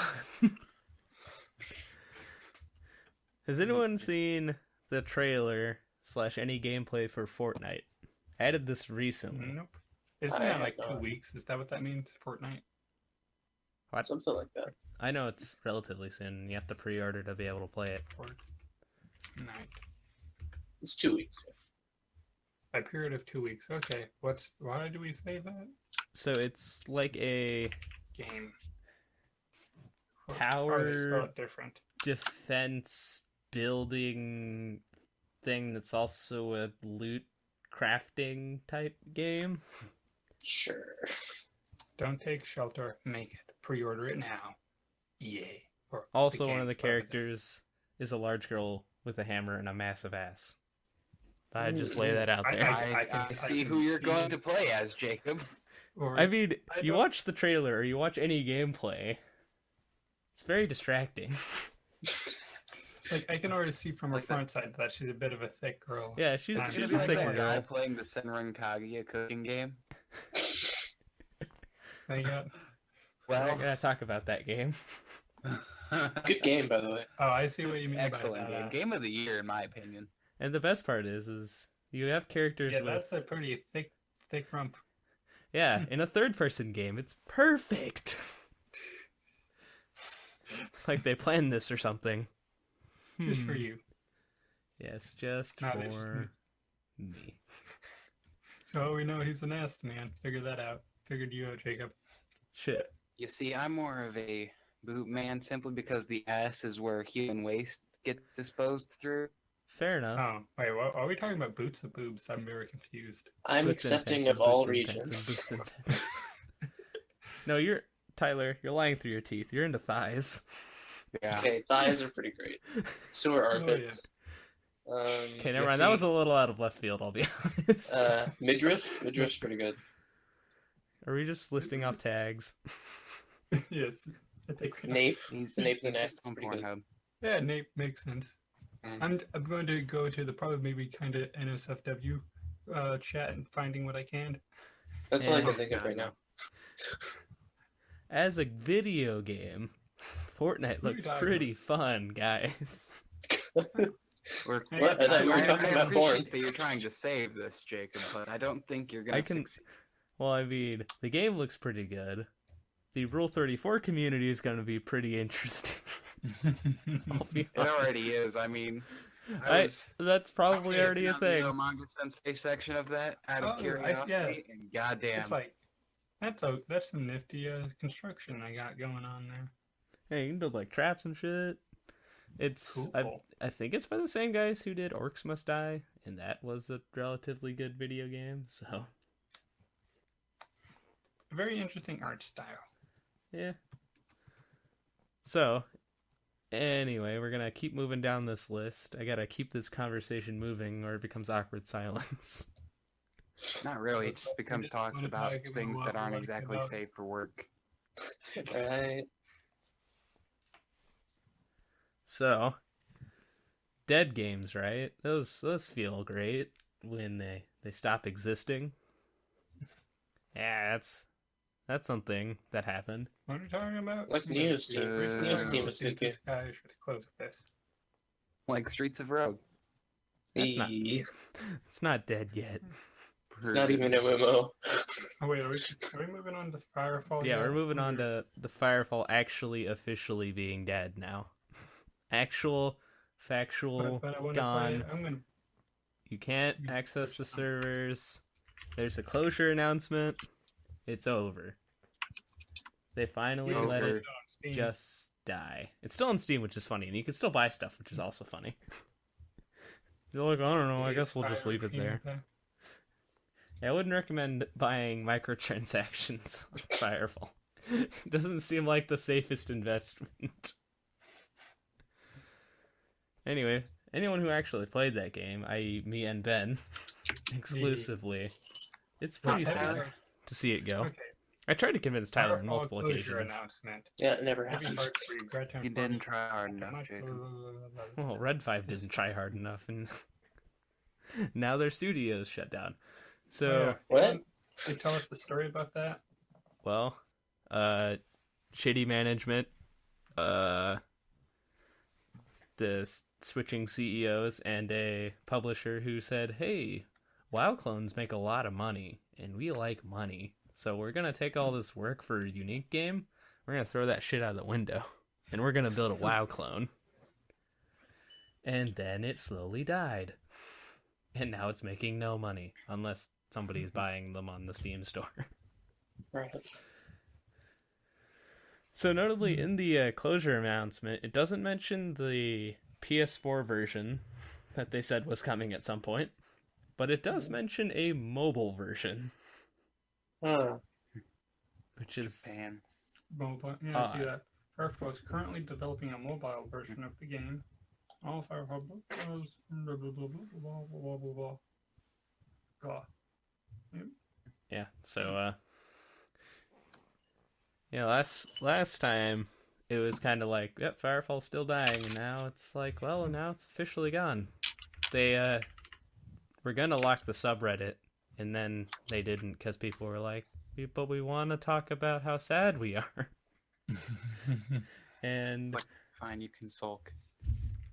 Has anyone seen the trailer / any gameplay for Fortnite? I added this fat. recently. Nope. Isn't I that have like 2 not. weeks? Is that what that means? Fortnite? What? Something like that. I know it's relatively soon. You have to pre-order to be able to play it. Fortnite. It's 2 weeks. A period of 2 weeks. Okay. Why do we say that? So it's like a Game. Tower- Or they spell it different. defense building thing that's also a loot crafting type game. Sure. Don't take shelter. Make it. Pre-order it now. Yay. Or Also, one of the games, whatever this- characters is a large girl with a hammer and a massive ass. I just lay that out I- there. I see can who you're see- going to play as, Jacob. Or, I mean, I you don't- watch the trailer or you watch any gameplay, it's very distracting. like, I can already see from her Like the- front side that she's a bit of a thick girl. Yeah, she's She's she's Just a like thick that guy girl. playing the Senran Kaguya cooking game. They got, I Well, gotta talk about that game. Good game, by the way. oh, I see what you mean excellent by game. that. Game of the year, in my opinion. And the best part is you have characters Yeah, with that's a pretty thick rump. yeah, in a third-person game, it's perfect. It's like they planned this or something. Just for Hmm. you. Yes, just Not just for me. So we know he's an ass man. Figure that out. Figured you out, Jacob. Shit. You see, I'm more of a boot man simply because the ass is where human waste gets disposed through. Fair enough. Oh, wait, what, are we talking about boots or boobs? I'm very confused. I'm Boots and accepting pants of and all boots and pants and regions. boots and pants. No, Tyler, you're lying through your teeth. You're into thighs. Yeah. Okay, thighs are pretty great. So are Oh, yeah. armpits. Okay, never You mind. That was see- a little out of left field, I'll be honest. Midriff? Midriff's pretty good. Are we just listing off tags? Yes. I think we Nape. He's, The nape of the he's neck just is on pretty good. Pornhub. Yeah, Nate makes sense. Mm. I'm going to go to the probably maybe kind of NSFW chat and finding what I can. That's all I Yeah. can think of right now. As a video game, Fortnite What are you looks talking pretty fun, guys. We're- What? I thought we were talking about porn. appreciate that you're trying to save this, Jacob, but I don't think you're gonna I can- succeed. Well, I mean, the game looks pretty good. The Rule 34 community is going to be pretty interesting. I'll be It honest. already is. I mean, That's probably I already a on the thing. manga sensei section of that out of Oh, curiosity, and goddamn, It's like that's some nifty construction I got going on there. Hey, you can build like traps and shit. It's Cool. I think it's by the same guys who did Orcs Must Die, and that was a relatively good video game. So A very interesting art style. yeah. So anyway, we're gonna keep moving down this list. I gotta keep this conversation moving, or it becomes awkward silence. not really. It We just becomes just talks wanna about talk about things what that we aren't like exactly about- safe for work. Right. So, dead games, right? Those feel great when they stop existing. Yeah, that's something that happened. What are you talking about? Like Yeah, News Team. News Team is good This guy should close with this. Like Streets of Rogue. That's not- It's It's not dead yet. not even MMO. Oh wait, are we moving on to Firefall? Yeah, yet? we're moving on to the Firefall actually officially being dead now. Actual, factual, But I wanna gone. play. I'm gonna. You can't You access the push on. servers. There's a closure announcement. It's over. They finally let Over. it just die. It's still on Steam, which is funny, and you can still buy stuff, which is also funny. You're like, I don't know, I guess we'll just leave it there. Yeah, I wouldn't recommend buying microtransactions on Firefall. It doesn't seem like the safest investment. Anyway, anyone who actually played that game, i.e. me and Ben, exclusively, it's pretty Not sad bad. to see it go. Okay, I tried to convince Tyler on Our multiple closure occasions. announcement. Yeah, it never Heavy happened. heart regret You didn't try hard enough, Jacob. Well, Red 5 didn't try hard enough, and now their studio's shut down. So, Oh, yeah. What? Can you tell us the story about that? well, shitty management, the switching CEOs, and a publisher who said, hey, WoW clones make a lot of money, and we like money. So we're going to take all this work for a unique game, we're going to throw that shit out of the window, and we're going to build a WoW clone. And then it slowly died. And now it's making no money, unless somebody's buying them on the Steam store. Right. So notably, in the closure announcement, it doesn't mention the PS4 version that they said was coming at some point, but it does mention a mobile version, Huh. which is Japan. Mobile. Yeah, I see that. Firefly is currently developing a mobile version of the game. All Firefly blah blah blah blah blah blah blah blah. Blah. yeah. So yeah, last time it was kind of like, yep, Firefall's still dying, and now it's like, well, now it's officially gone. They were gonna lock the subreddit, and then they didn't because people were like, but we want to talk about how sad we are. And Like, fine, you can sulk.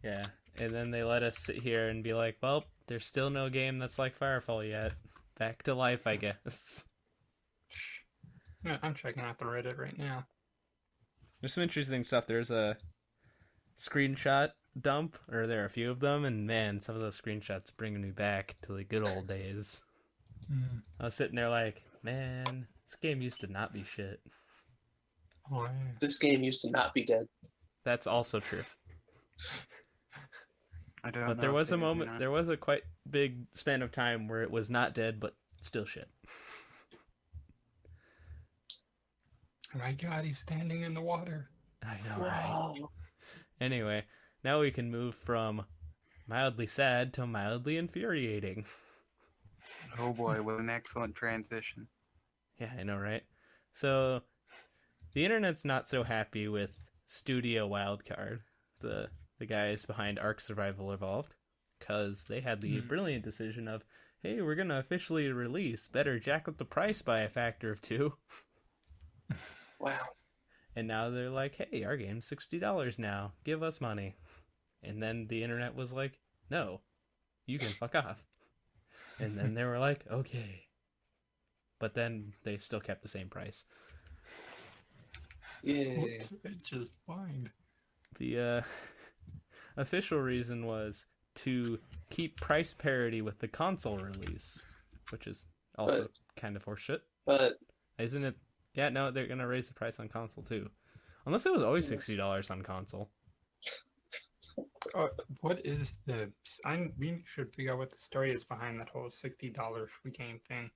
yeah, and then they let us sit here and be like, well, there's still no game that's like Firefall yet. Back to life, I guess. Yeah, I'm checking out the Reddit right now. There's some interesting stuff. There's a screenshot dump, or there are a few of them, and man, some of those screenshots bring me back to the good old days. I was sitting there like, man, this game used to not be shit. Oh, yeah. This game used to not be dead. That's also true. I don't But know there if was it a is or moment, not. there was a quite big span of time where it was not dead, but still shit. Oh my God, he's standing in the water. I know, right? Wow. Anyway, now we can move from mildly sad to mildly infuriating. Oh boy, what an excellent transition. Yeah, I know, right? So, the internet's not so happy with Studio Wildcard, the guys behind Ark Survival Evolved, because they had the brilliant decision of, hey, we're going to officially release, better jack up the price by a factor of 2. Wow. And now they're like, hey, our game's $60 now, give us money. And then the internet was like, no, you can fuck off. And then they were like, okay. But then they still kept the same price. Yay. It's just fine. The official reason was to keep price parity with the console release, which is also kind of horseshit. But Isn't it? Yeah, no, they're going to raise the price on console too. Unless it was always $60 on console. What is the? We should figure out what the story is behind that whole $60 free game thing.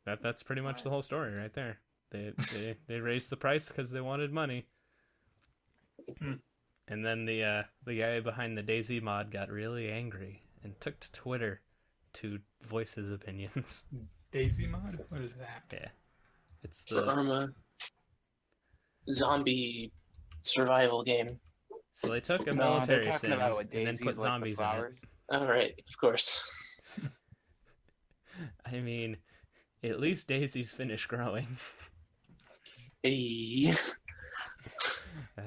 That's pretty much the whole story right there. They raised the price because they wanted money. And then the guy behind the DayZ mod got really angry and took to Twitter to voice his opinions. Daisy mod? What is that? Yeah, it's for the Irma, zombie survival game. so they took a No, they're military talking sim about what and then Daisy's put like the zombies in it. flowers. All right, of course. I mean, at least Daisy's finished growing. Hey, Uh,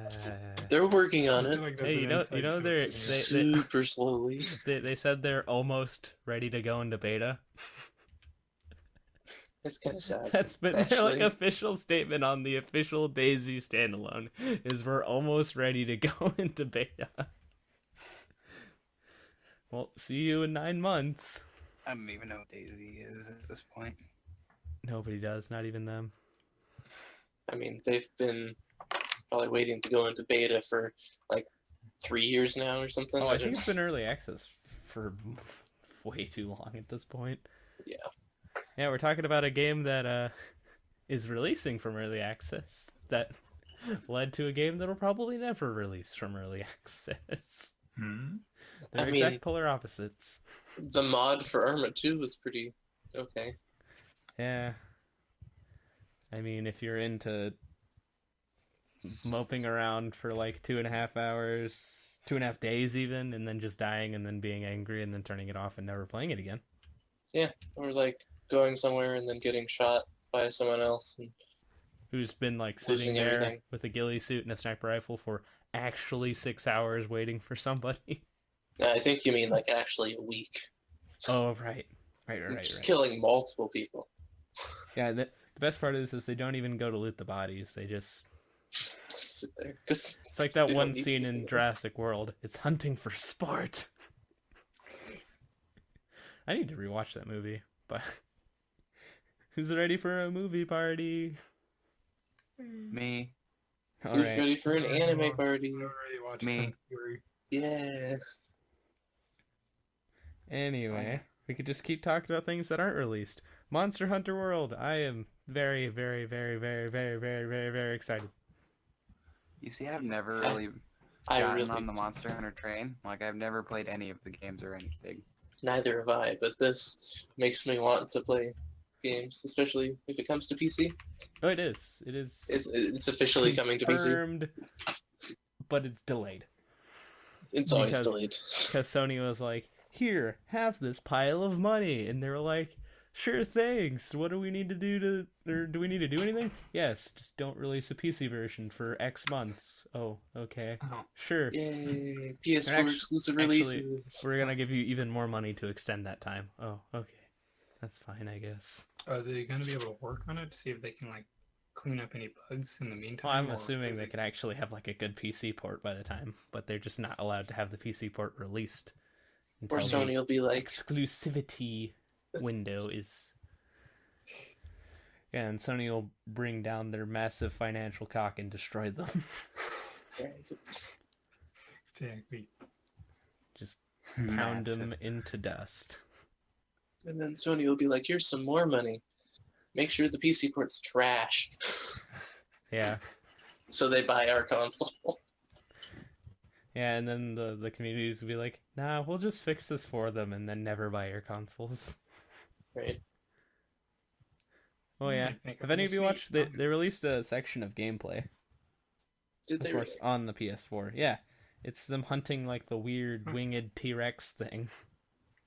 they're working on I it feel like there's hey, an you know, inside joke they there. super slowly. they said they're almost ready to go into beta. It's kind of sad. That's been their Actually. official statement on the official DayZ standalone is we're almost ready to go into beta. Well, see you in 9 months. I don't even know what Daisy is at this point. Nobody does, not even them. I mean, they've been probably waiting to go into beta for like 3 years now or something. Oh, I think it's been early access for way too long at this point. Yeah. Yeah, we're talking about a game that is releasing from early access that led to a game that'll probably never release from early access. They're I exact mean- polar opposites. The mod for Irma 2 was pretty okay. Yeah. I mean, if you're into moping around for like 2.5 hours, 2.5 days even, and then just dying and then being angry and then turning it off and never playing it again. Yeah, or like going somewhere and then getting shot by someone else and Who's been like sitting losing there everything. with a ghillie suit and a sniper rifle for actually 6 hours waiting for somebody. No, I think you mean like actually a week. Oh, right. Right. Just killing multiple people. Yeah, the best part is they don't even go to loot the bodies. They just... Sit there. 'Cause It's like that they one don't need scene in anything else. Jurassic World. It's hunting for sport. I need to rewatch that movie, but who's ready for a movie party? Me. All Who's right. ready for an anime party? I already watched Me. Kung Fury. Yeah. Anyway, we could just keep talking about things that aren't released. Monster Hunter World. I am very, very, very, very, very, very, very, very excited. You see, I've never really I gotten really on the Monster Hunter train. Like, I've never played any of the games or anything. neither have I, but this makes me want to play games, especially if it comes to PC. Oh, it is. It is. It's officially coming to PC. confirmed, but it's delayed. It's always because- delayed. Because Sony was like, here, have this pile of money. And they were like, sure, thanks. What do we need to do or do we need to do anything? Yes, just don't release a PC version for X months. Oh, okay. Oh. Sure. Yay! PS4 Actu- exclusive actually, releases. We're gonna give you even more money to extend that time. Oh, okay. That's fine, I guess. Are they going to be able to work on it to see if they can like clean up any bugs in the meantime? Well, I'm or assuming is they it- could actually have like a good PC port by the time, but they're just not allowed to have the PC port released Or until Sony will be the like, exclusivity window is. Yeah, and Sony will bring down their massive financial cock and destroy them. Exactly. Just pound them Massive. into dust. and then Sony will be like, here's some more money. Make sure the PC port's trash. Yeah. So they buy our console. Yeah, and then the communities will be like, nah, we'll just fix this for them and then never buy your consoles. Right? Oh, yeah. I think Have any of you we'll see. watched? They released a section of gameplay. Did they Of course, on the PS4. Yeah. It's them hunting like the weird winged T-Rex thing.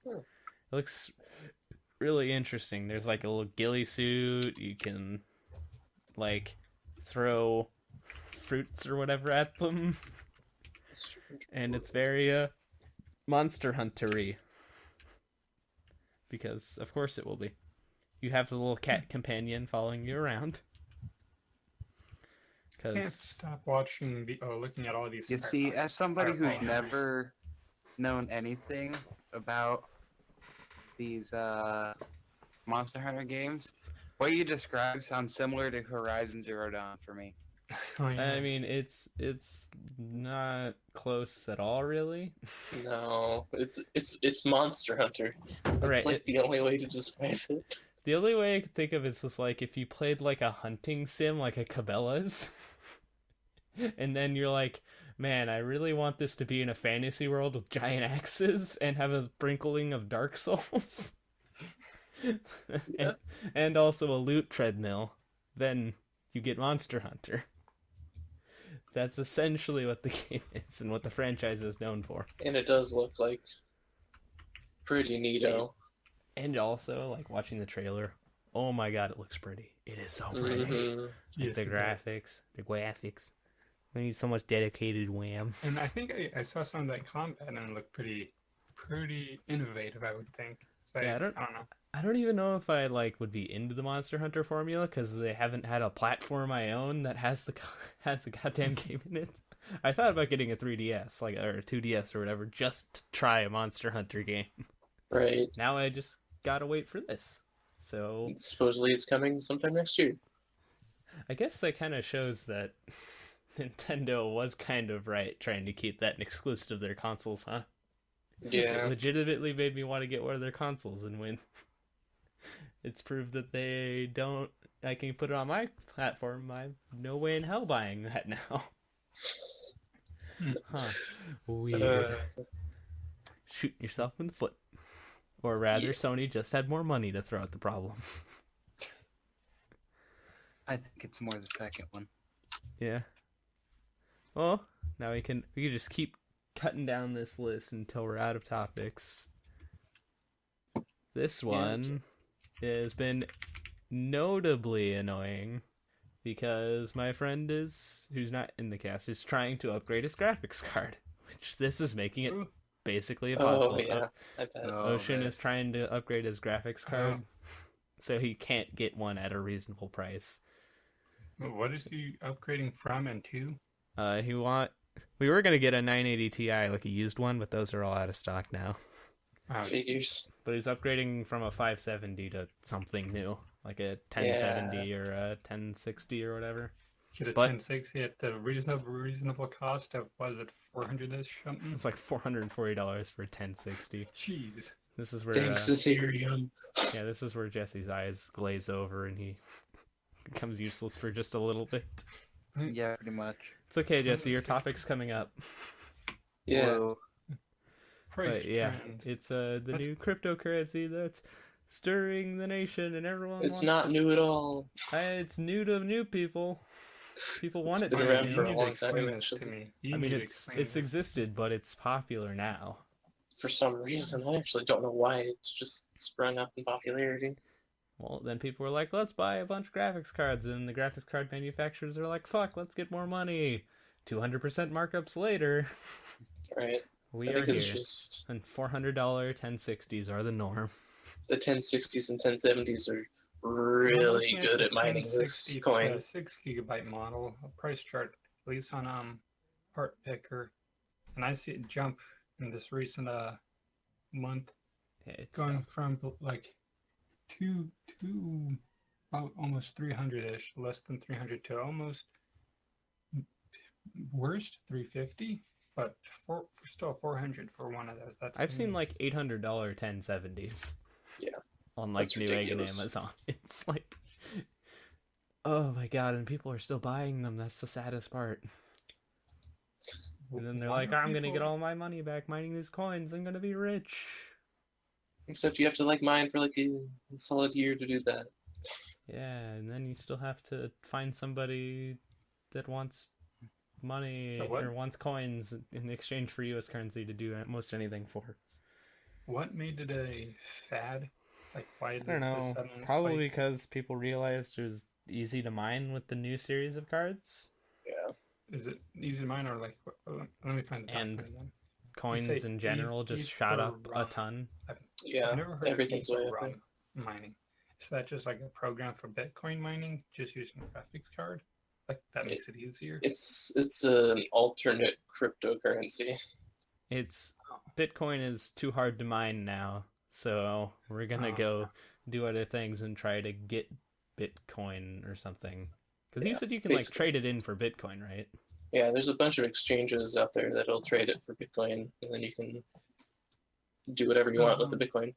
Hmm. It looks really interesting. There's like a little ghillie suit. You can like throw fruits or whatever at them. And it's very Monster Hunter-y. Because of course it will be. You have the little cat companion following you around. Can't Because stop watching looking at all these. You see, as somebody who's Firefly never known anything about these Monster Hunter games, what you describe sounds similar to Horizon Zero Dawn for me. Oh, yeah. I mean, it's not close at all, really. No, it's Monster Hunter. That's Right, like the only way to describe it. The only way I could think of is just like if you played like a hunting sim, like a Cabela's, and then you're like, man, I really want this to be in a fantasy world with giant axes and have a sprinkling of Dark Souls, and also a loot treadmill. Then you get Monster Hunter. That's essentially what the game is and what the franchise is known for. And it does look like pretty neato. And also, like, watching the trailer, oh my god, it looks pretty. It is so pretty. Mhm. Like, Yes, the it does. graphics. We need so much dedicated wham. And I think I saw some of that combat and it looked pretty innovative. I would think. So Yeah, I I don't- don't know. I don't even know if I, like, would be into the Monster Hunter formula, because they haven't had a platform I own that has the goddamn game in it. I thought about getting a 3DS, like, or a 2DS or whatever, just to try a Monster Hunter game. Right. Now I just gotta wait for this. So, Supposedly it's coming sometime next year. I guess that kind of shows that Nintendo was kind of right trying to keep that an exclusive of their consoles, huh? Yeah. It legitimately made me want to get one of their consoles, and when it's proved that they don't, I can put it on my platform, I'm no way in hell buying that now. Huh. Weird. Shooting yourself in the foot. Or rather, Yeah. Sony just had more money to throw at the problem. I think it's more the second one. Yeah. Well, now we can just keep cutting down this list until we're out of topics. This one has been notably annoying because my friend who's not in the cast, is trying to upgrade his graphics card, which this is making it basically impossible. Oh yeah, I bet. Ocean is trying to upgrade his graphics card, so he can't get one at a reasonable price. What is he upgrading from and to? We were gonna get a 980 Ti, like a used one, but those are all out of stock now. Figures. But he's upgrading from a 570 to something new, like a 1070 or a 1060 or whatever. Get a 1060 at the reasonable cost of, was it 400-ish something? It's like $440 for a 1060. Jeez. This is where Thanks, Ethereum. Yeah, this is where Jesse's eyes glaze over and he becomes useless for just a little bit. Yeah, pretty much. It's okay, Jesse. Your topic's coming up. Yeah. Whoa. But yeah, it's the new cryptocurrency that's stirring the nation, and everyone. It's not new at all. It's new to new people. People want It's it been to around be. for a You need long to explain time, this to actually. me. I mean, it's existed, but it's popular now. For some reason, I actually don't know why it's just sprung up in popularity. Well, then people were like, let's buy a bunch of graphics cards, and the graphics card manufacturers are like, fuck, let's get more money. 200% markups later. Right. We I are think here. it's just And $400 1060s are the norm. the 1060s and 1070s are really good at mining this coin. 6 gigabyte model, a price chart, at least on Part Picker, and I see it jump in this recent month, Yeah, it's going from like almost 300-ish, less than 300 to almost worst 350, but still 400 for one of those. I've seen like $800 1070s. Yeah. On like That's Newegg and ridiculous. Amazon. It's like, oh my god, and people are still buying them. That's the saddest part. And then they're like, I'm gonna get all my money back mining these coins. I'm gonna be rich. Except you have to like mine for like a solid year to do that. Yeah, and then you still have to find somebody that wants money or wants coins in exchange for US currency to do most anything for. What made it a fad? Like, why did I don't this know. suddenly Probably spike? because people realized it was easy to mine with the new series of cards. Yeah. Is it easy to mine or like? Let me find the And document then. Coins say in general just ETH shot for up a ROM. ton. Yeah. I've never heard Everything's of way ETH up for there. ROM mining. Is that just like a program for Bitcoin mining, just using a graphics card? Like that makes it easier. It's an alternate cryptocurrency. It's Bitcoin is too hard to mine now, so we're gonna go do other things and try to get Bitcoin or something. Because you Yeah, said you can like basically. trade it in for Bitcoin, right? Yeah, there's a bunch of exchanges out there that'll trade it for Bitcoin, and then you can do whatever you want with the Bitcoin.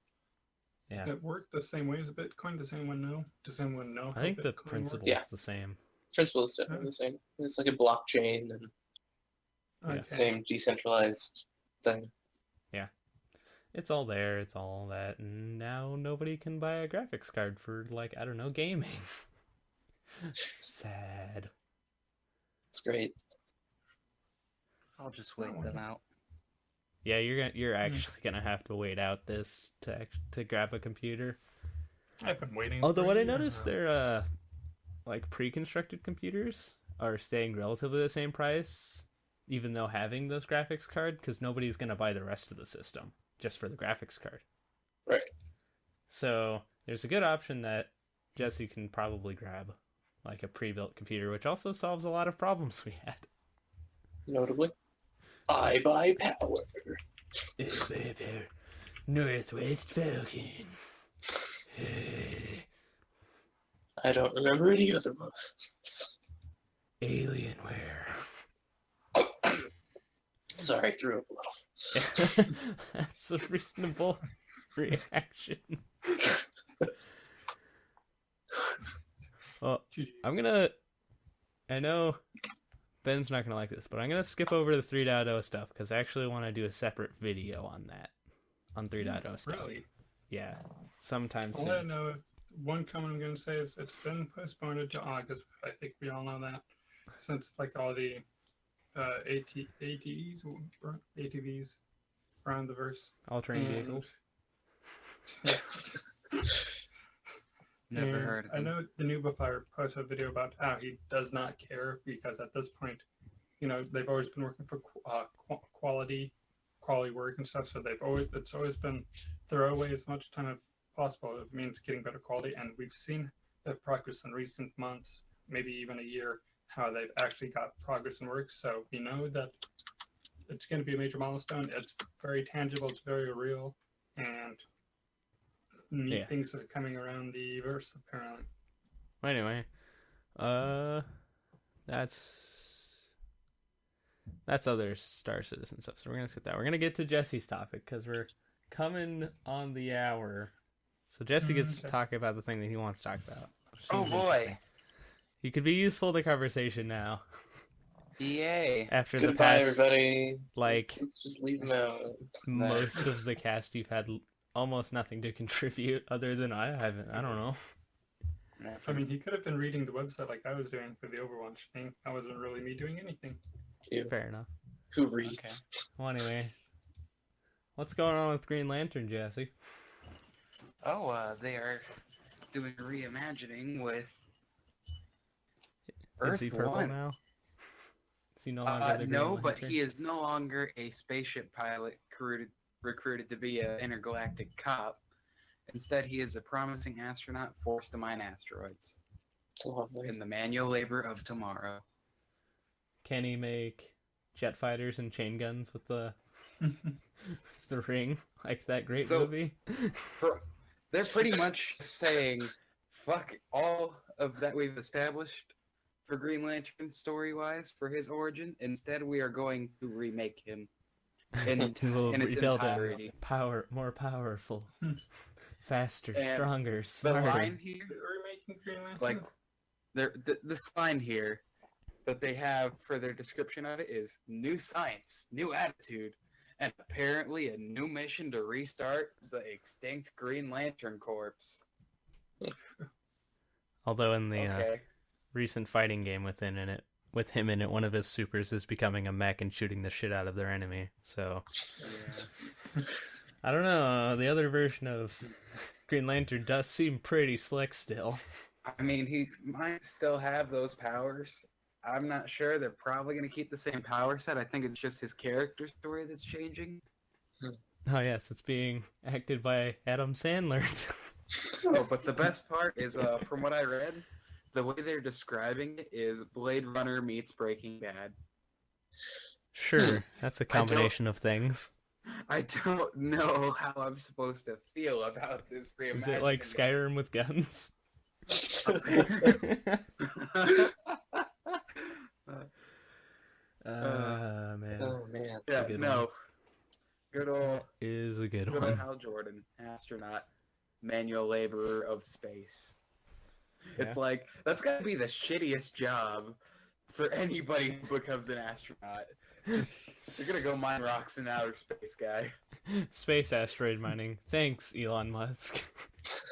Yeah. It worked the same way as Bitcoin. Does anyone know? Does anyone know? I think the Bitcoin principle Yeah. is the same. Principle is definitely the same. It's like a blockchain and works? Yeah. Okay. same decentralized thing. It's all there, it's all that, and now nobody can buy a graphics card for like, I don't know, gaming. Sad. It's great. I'll just wait them out. Yeah, you're actually gonna have to wait out this to grab a computer. I've been waiting. Although for what a I year noticed, now. their like pre-constructed computers are staying relatively the same price, even though having those graphics card, because nobody's gonna buy the rest of the system just for the graphics card. Right. So there's a good option that Jesse can probably grab, like a pre-built computer, which also solves a lot of problems we had. Notably. I buy power. Northwest Falcon. I don't remember any other ones. Alienware. Sorry, threw up a little. That's a reasonable reaction. Well, I know Ben's not gonna like this, but I'm gonna skip over the 3.0 stuff because I actually want to do a separate video on that, on 3.0 stuff. Really? Yeah, sometime I want to soon. know one comment I'm going to say is it's been postponed to August. I think we all know that, since like all the ATVs or ATVs around the verse. All-terrain vehicles. Yeah. Never And heard of I him. know the Noobifier posted a video about how he does not care because at this point, they've always been working for quality work and stuff. So it's always been throw away as much time as possible. It means getting better quality, and we've seen the progress in recent months, maybe even a year, how they've actually got progress in work. So we know that it's going to be a major milestone. It's very tangible. It's very real, and neat things that are coming around the verse apparently. Anyway, that's other Star Citizen stuff. So we're gonna skip that. We're gonna get to Jesse's topic because we're coming on the hour. So Jesse gets to talk about the thing that he wants to talk about. Oh boy! He could be useful to the conversation now. Yay! After Goodbye, the past, everybody. like let's just leave him out. most of the cast, you've had almost nothing to contribute other than I haven't. I don't know. I mean, he could have been reading the website like I was doing for the Overwatch thing. That wasn't really me doing anything. Fair enough. Who reads? Well, anyway, what's going on with Green Lantern, Jesse? Oh, they are doing a reimagining with Is he purple Earth-1. now? Is he no longer the Green No, but Lantern? he is no longer a spaceship pilot recruited to be an intergalactic cop. Instead, he is a promising astronaut forced to mine asteroids Lovely. in the manual labor of tomorrow. Can he make jet fighters and chain guns with the the ring like that great movie? They're pretty much saying, fuck all of that we've established for Green Lantern story-wise for his origin. Instead, we are going to remake him in its entirety. More powerful, faster, And stronger, The smarter. line here, Remaking Green Lantern? like, this line here that they have for their description of it is new science, new attitude, and apparently a new mission to restart the extinct Green Lantern Corps. Although in the Okay. recent fighting game with him in it, one of his supers is becoming a mech and shooting the shit out of their enemy. So Yeah. I don't know. The other version of Green Lantern does seem pretty slick still. I mean, he might still have those powers. I'm not sure. They're probably going to keep the same power set. I think it's just his character story that's changing. Oh yes, it's being acted by Adam Sandler. Oh, but the best part is, from what I read, the way they're describing it is Blade Runner meets Breaking Bad. Sure, that's a combination of things. I don't know how I'm supposed to feel about this reimagining. Is it like Skyrim with guns? Man. Oh man. That's a Yeah, good no. one. Good old, Is a good good old one. Hal Jordan, astronaut, manual laborer of space. It's like, that's got to be the shittiest job for anybody who becomes an astronaut. You're gonna go mine rocks in outer space, guy. Space asteroid mining. Thanks, Elon Musk.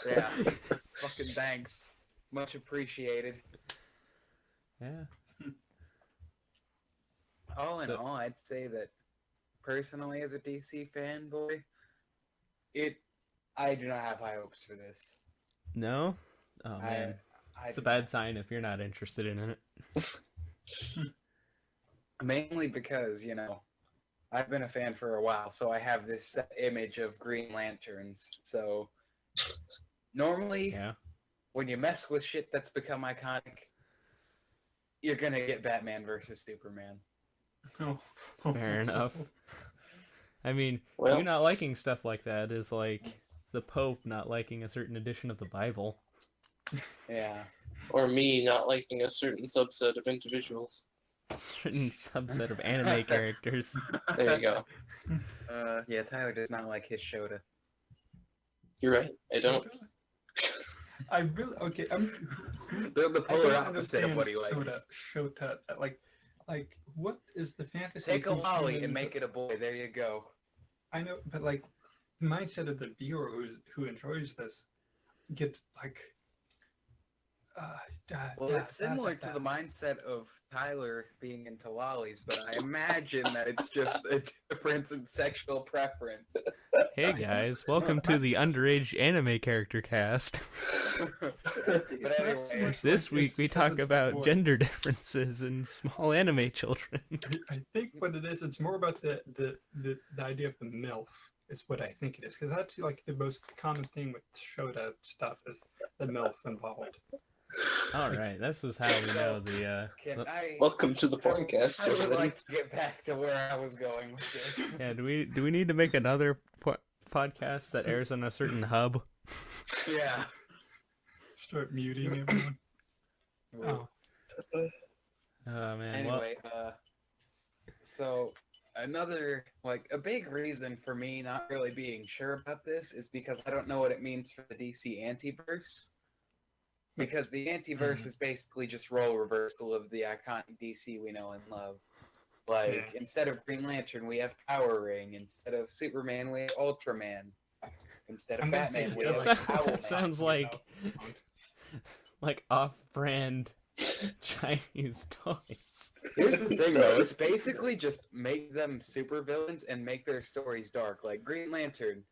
Yeah. Fucking thanks. Much appreciated. Yeah. All in So- all, I'd say that personally, as a DC fanboy, I do not have high hopes for this. No? Oh man. It's a bad sign if you're not interested in it. Mainly because, I've been a fan for a while, so I have this set image of Green Lanterns. So, normally, Yeah. when you mess with shit that's become iconic, you're gonna get Batman versus Superman. Oh. Fair enough. I mean, Well- you not liking stuff like that is like the Pope not liking a certain edition of the Bible. Yeah. Or me not liking a certain subset of individuals. A certain subset of anime characters. There you go. Yeah, Tyler does not like his Shota. You're right. I don't. I really okay. They're the I polar don't opposite of what he understand likes. Shota. Like, what is the fantasy? Take a of these lolly humans? and make it a boy. There you go. I know, but like, the mindset of the viewer who enjoys this, get like. Well, it's similar to the mindset of Tyler being into lollies, but I imagine that it's just a difference in sexual preference. Hey guys, welcome to the underage anime character cast. But anyway, This week we talk about gender differences in small anime children. I think what it is, it's more about the idea of the MILF is what I think it is, because that's like the most common thing with Shota stuff is the MILF involved. All right, this is how we know the. Welcome to the podcast. I would like to get back to where I was going with this. Yeah, do we need to make another podcast that airs on a certain hub? Yeah. Start muting everyone. Oh. Oh man. Anyway, so another a big reason for me not really being sure about this is because I don't know what it means for the DC Antiverse. Because the Antiverse is basically just role reversal of the iconic DC we know and love. Instead of Green Lantern, we have Power Ring. Instead of Superman, we have Ultraman. Instead of Batman, we have Owlman. That sounds like off-brand Chinese toys. Here's the thing, though. It's basically just make them supervillains and make their stories dark. Like Green Lantern,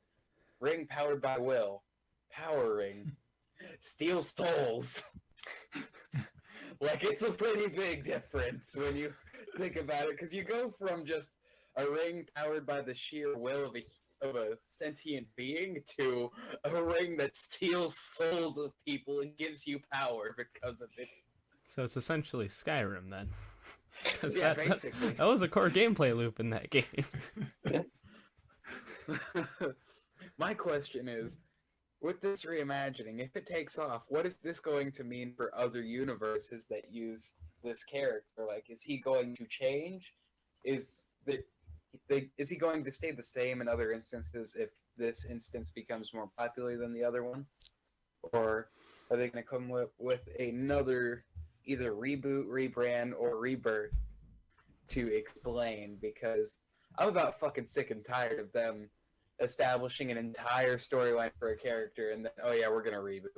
ring powered by will. Power Ring. Steal souls. It's a pretty big difference when you think about it, because you go from just a ring powered by the sheer will of a sentient being to a ring that steals souls of people and gives you power because of it. So it's essentially Skyrim then. Yeah, basically. That was a core gameplay loop in that game. My question is, with this reimagining, if it takes off, what is this going to mean for other universes that use this character? Is he going to change? Is he going to stay the same in other instances if this instance becomes more popular than the other one? Or are they going to come with another either reboot, rebrand, or rebirth to explain? Because I'm about fucking sick and tired of them establishing an entire storyline for a character and then, oh yeah, we're gonna reboot.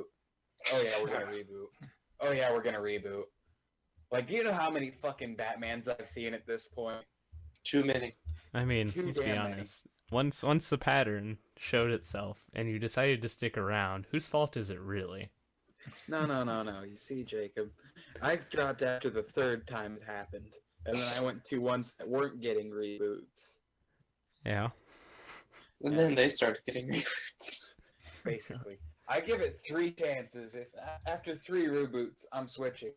Oh yeah, we're gonna reboot. Oh yeah, we're gonna reboot. Do you know how many fucking Batmans I've seen at this point? Too many. I mean, let's be honest. Once the pattern showed itself and you decided to stick around, whose fault is it really? No. You see, Jacob, I dropped after the third time it happened. And then I went to ones that weren't getting reboots. Yeah. And then they started getting reboots. Basically. I give it 3 chances. If after 3 reboots, I'm switching.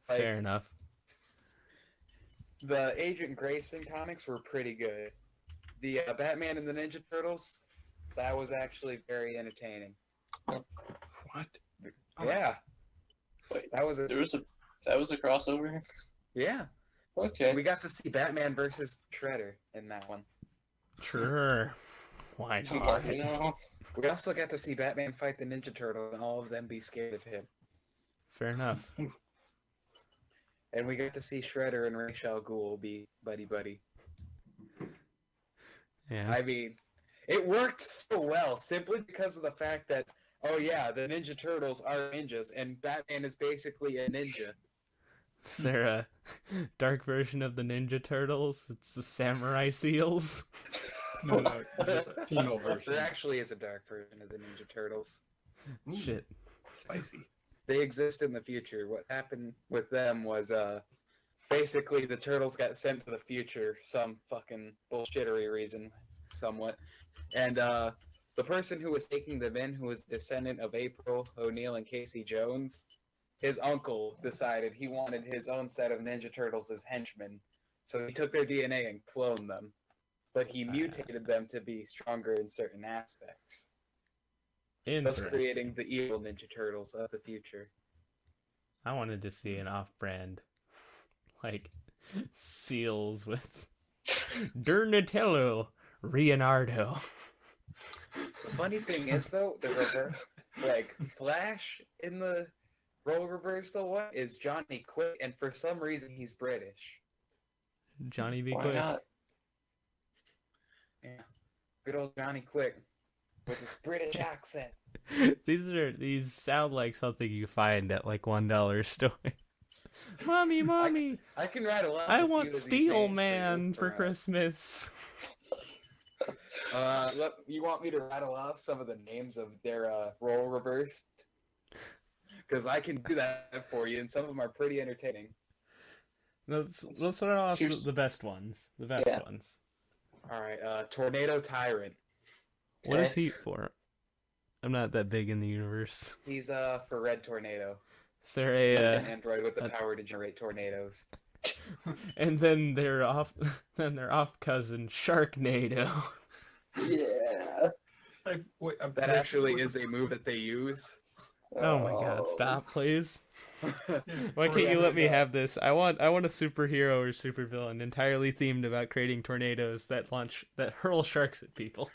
Fair enough. The Agent Grayson comics were pretty good. The Batman and the Ninja Turtles, that was actually very entertaining. What? Yeah. Wait, that was a crossover? Yeah. Okay. We got to see Batman versus Shredder in that one. Sure. Why not? We also got to see Batman fight the Ninja Turtle and all of them be scared of him. Fair enough. And we got to see Shredder and Ra's al Ghul be buddy-buddy. Yeah. I mean, it worked so well simply because of the fact that, oh yeah, the Ninja Turtles are ninjas, and Batman is basically a ninja. Is there a dark version of the Ninja Turtles? It's the Samurai Seals. No, there's a female version. There actually is a dark version of the Ninja Turtles. Ooh, Shit. spicy. They exist in the future. What happened with them was, basically the Turtles got sent to the future, some fucking bullshittery reason, somewhat. And, the person who was taking them in, who was descendant of April O'Neil and Casey Jones, his uncle decided he wanted his own set of Ninja Turtles as henchmen. So he took their DNA and cloned them. But he mutated them to be stronger in certain aspects. Thus creating the evil Ninja Turtles of the future. I wanted to see an off-brand, seals with Donatello, Leonardo. The funny thing is, though, the reverse, Flash in the role reversal one is Johnny Quick, and for some reason he's British. Johnny be Why quick. not? Yeah. Good old Johnny Quick. with his British accent. These sound like something you find at like $1 stores. Mommy, I can rattle off. I a few want of these Steel names Man for for Christmas. You want me to rattle off some of the names of their role reversed? Because I can do that for you, and some of them are pretty entertaining. Let's start off the best ones. The best ones. All right, Tornado Tyrant. What is he for? I'm not that big in the universe. He's for Red Tornado. Is there an android with the power to generate tornadoes? And then their off cousin Sharknado. Yeah. That actually is a move that they use. Oh my god, stop, please. Why can't you let me have this? I want a superhero or supervillain entirely themed about creating tornadoes that hurl sharks at people.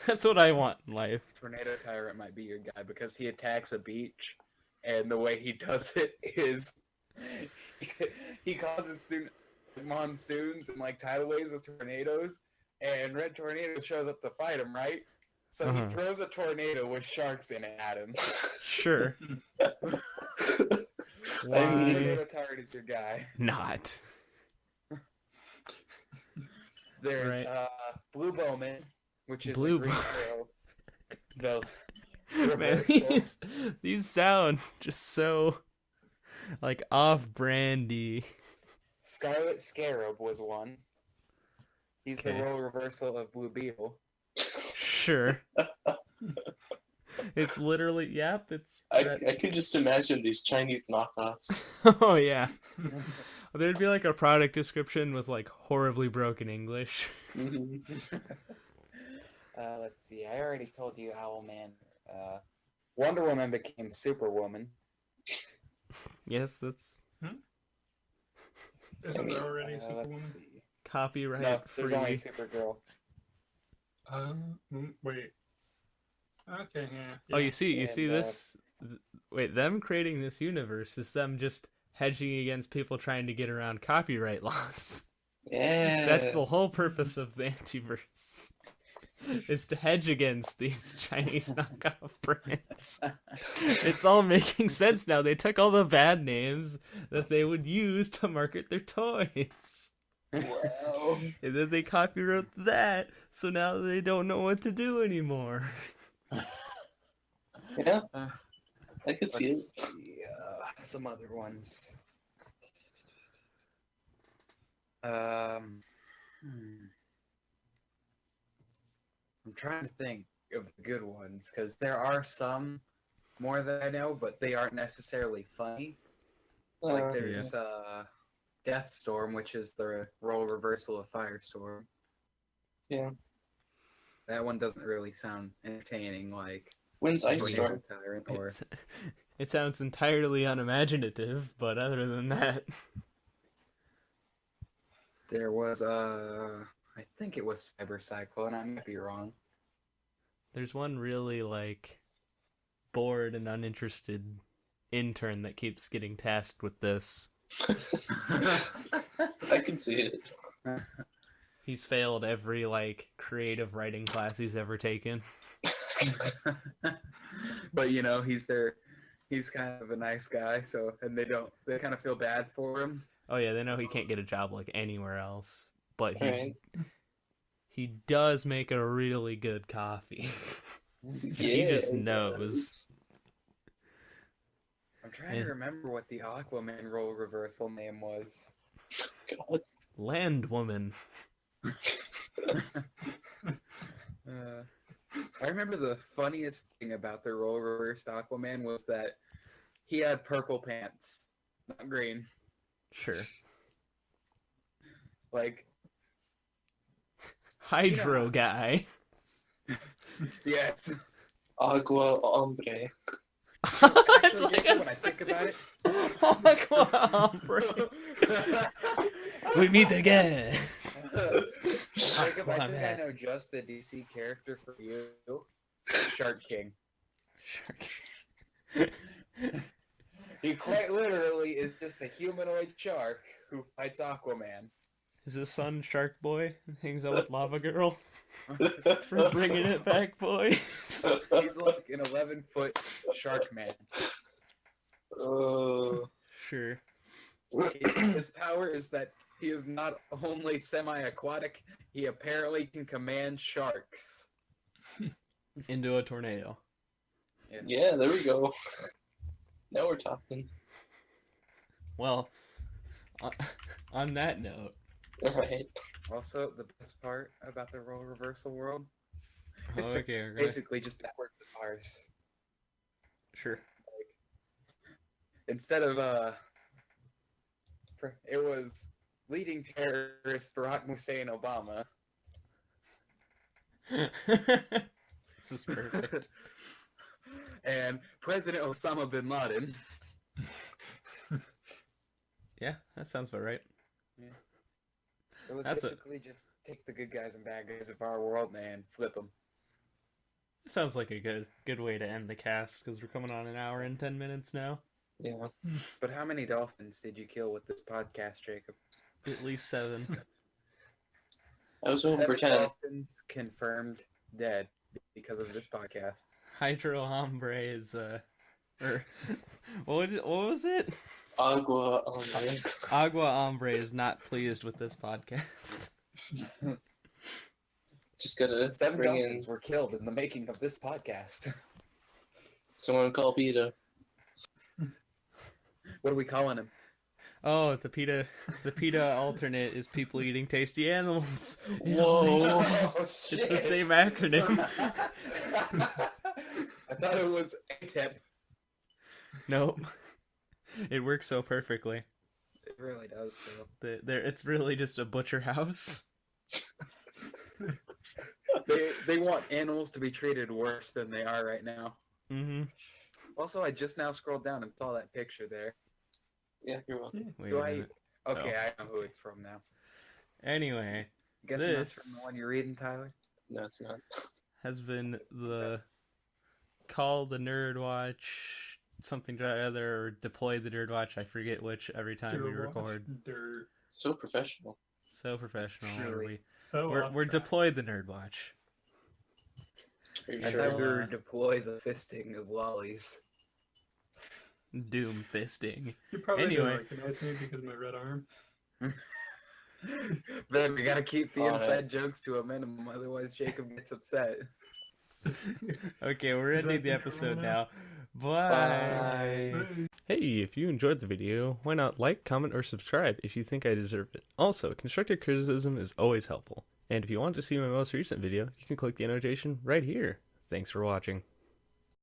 That's what I want in life. Tornado Tyrant might be your guy because he attacks a beach, and the way he does it is he causes monsoons and like tidal waves with tornadoes, and Red Tornado shows up to fight him, right? So he throws a tornado with sharks in it at him. Sure. Tornado Tyrant is your guy. Not. There's Blue Bowman, which is Blue a Green Arrow. Man, these sound just so like off-brandy. Scarlet Scarab was one. He's the role reversal of Blue Beetle. Sure. It's literally, I could just imagine these Chinese knockoffs. Oh yeah. There'd be like a product description with like horribly broken English. Let's see. I already told you Owlman. Wonder Woman became Superwoman. Yes, that's. Isn't there already Superwoman? Copyright free. There's only Supergirl. Wait. Okay, yeah. Oh, you see this? Wait, them creating this universe is them just hedging against people trying to get around copyright laws. Yeah. That's the whole purpose of the antiverse. Is to hedge against these Chinese knockoff brands. It's all making sense now. They took all the bad names that they would use to market their toys. Wow. And then they copyright that, so now they don't know what to do anymore. Yeah, I could see it. Some other ones. I'm trying to think of the good ones, because there are some more that I know, but they aren't necessarily funny. Like there's Deathstorm, which is the role reversal of Firestorm. Yeah. That one doesn't really sound entertaining like When's Ice Storm? Tyrant or... It sounds entirely unimaginative, but other than that... There was, I think it was Cyber Cyclone, I might be wrong. There's one really, like, bored and uninterested intern that keeps getting tasked with this. I can see it. He's failed every, like, creative writing class he's ever taken. But, you know, he's kind of a nice guy, so, and they kind of feel bad for him. Oh yeah, they know he can't get a job, like, anywhere else. But he does make a really good coffee. He just knows. I'm trying to remember what the Aquaman role reversal name was. God. Land Woman. I remember the funniest thing about the role reversed Aquaman was that he had purple pants, not green. Sure. Like Hydro guy. Yes. Agua Hombre. It's like when I think about it. Aqua Hombre. We meet again. I think I know just the DC character for you. Shark King. He quite literally is just a humanoid shark who fights Aquaman. His son Shark Boy hangs out with Lava Girl. We're bringing it back, boys. He's like an 11-foot shark man. Sure. His power is that he is not only semi-aquatic, he apparently can command sharks. Into a tornado. Yeah, there we go. Now we're talking. Well, on that note. Alright. Also, the best part about the role reversal world, it's Okay, basically just backwards as ours. Sure. Instead of it was leading terrorist Barack Hussein Obama. This is perfect. And President Osama bin Laden. Yeah, that sounds about right. Yeah. It was That's basically just take the good guys and bad guys of our world and flip them. It sounds like a good way to end the cast, because we're coming on an hour and 10 minutes now. Yeah. But how many dolphins did you kill with this podcast, Jacob? At least 7. I was hoping for 7 10. dolphins confirmed dead because of this podcast. Hydro Hombre is, or, what was it? Agua Hombre. Agua Hombre is not pleased with this podcast. Just gotta 7 bring in dolphins were killed in the making of this podcast. someone call PETA. What are we calling him? Oh, the PETA alternate is people eating tasty animals. Whoa. It's the same acronym. I thought it was ATEP. Nope. It works so perfectly. It really does, though. It's really just a butcher house. They want animals to be treated worse than they are right now. Mm-hmm. Also, I just now scrolled down and saw that picture there. Yeah, you're welcome. Wait Do a I? minute. Okay, Oh. I know who it's from now. Anyway, Guessing that's from This- the one you're reading, Tyler. No, it's not. has been the call the NerdWatch something or other, or deploy the NerdWatch. I forget which every time we record. Dirt. So professional. So professional. Truly. So We're deploy the NerdWatch. Are you I sure? thought we were deploy the fisting of lollies. Doom fisting. You probably Anyway. didn't recognize me because of my red arm. Then we gotta keep the All inside right. jokes to a minimum, otherwise Jacob gets upset. Okay, we're Is that ending the the episode interval now. now? Bye. Bye. Hey, if you enjoyed the video, why not like, comment, or subscribe if you think I deserve it. Also, constructive criticism is always helpful. And if you want to see my most recent video, you can click the annotation right here. Thanks for watching.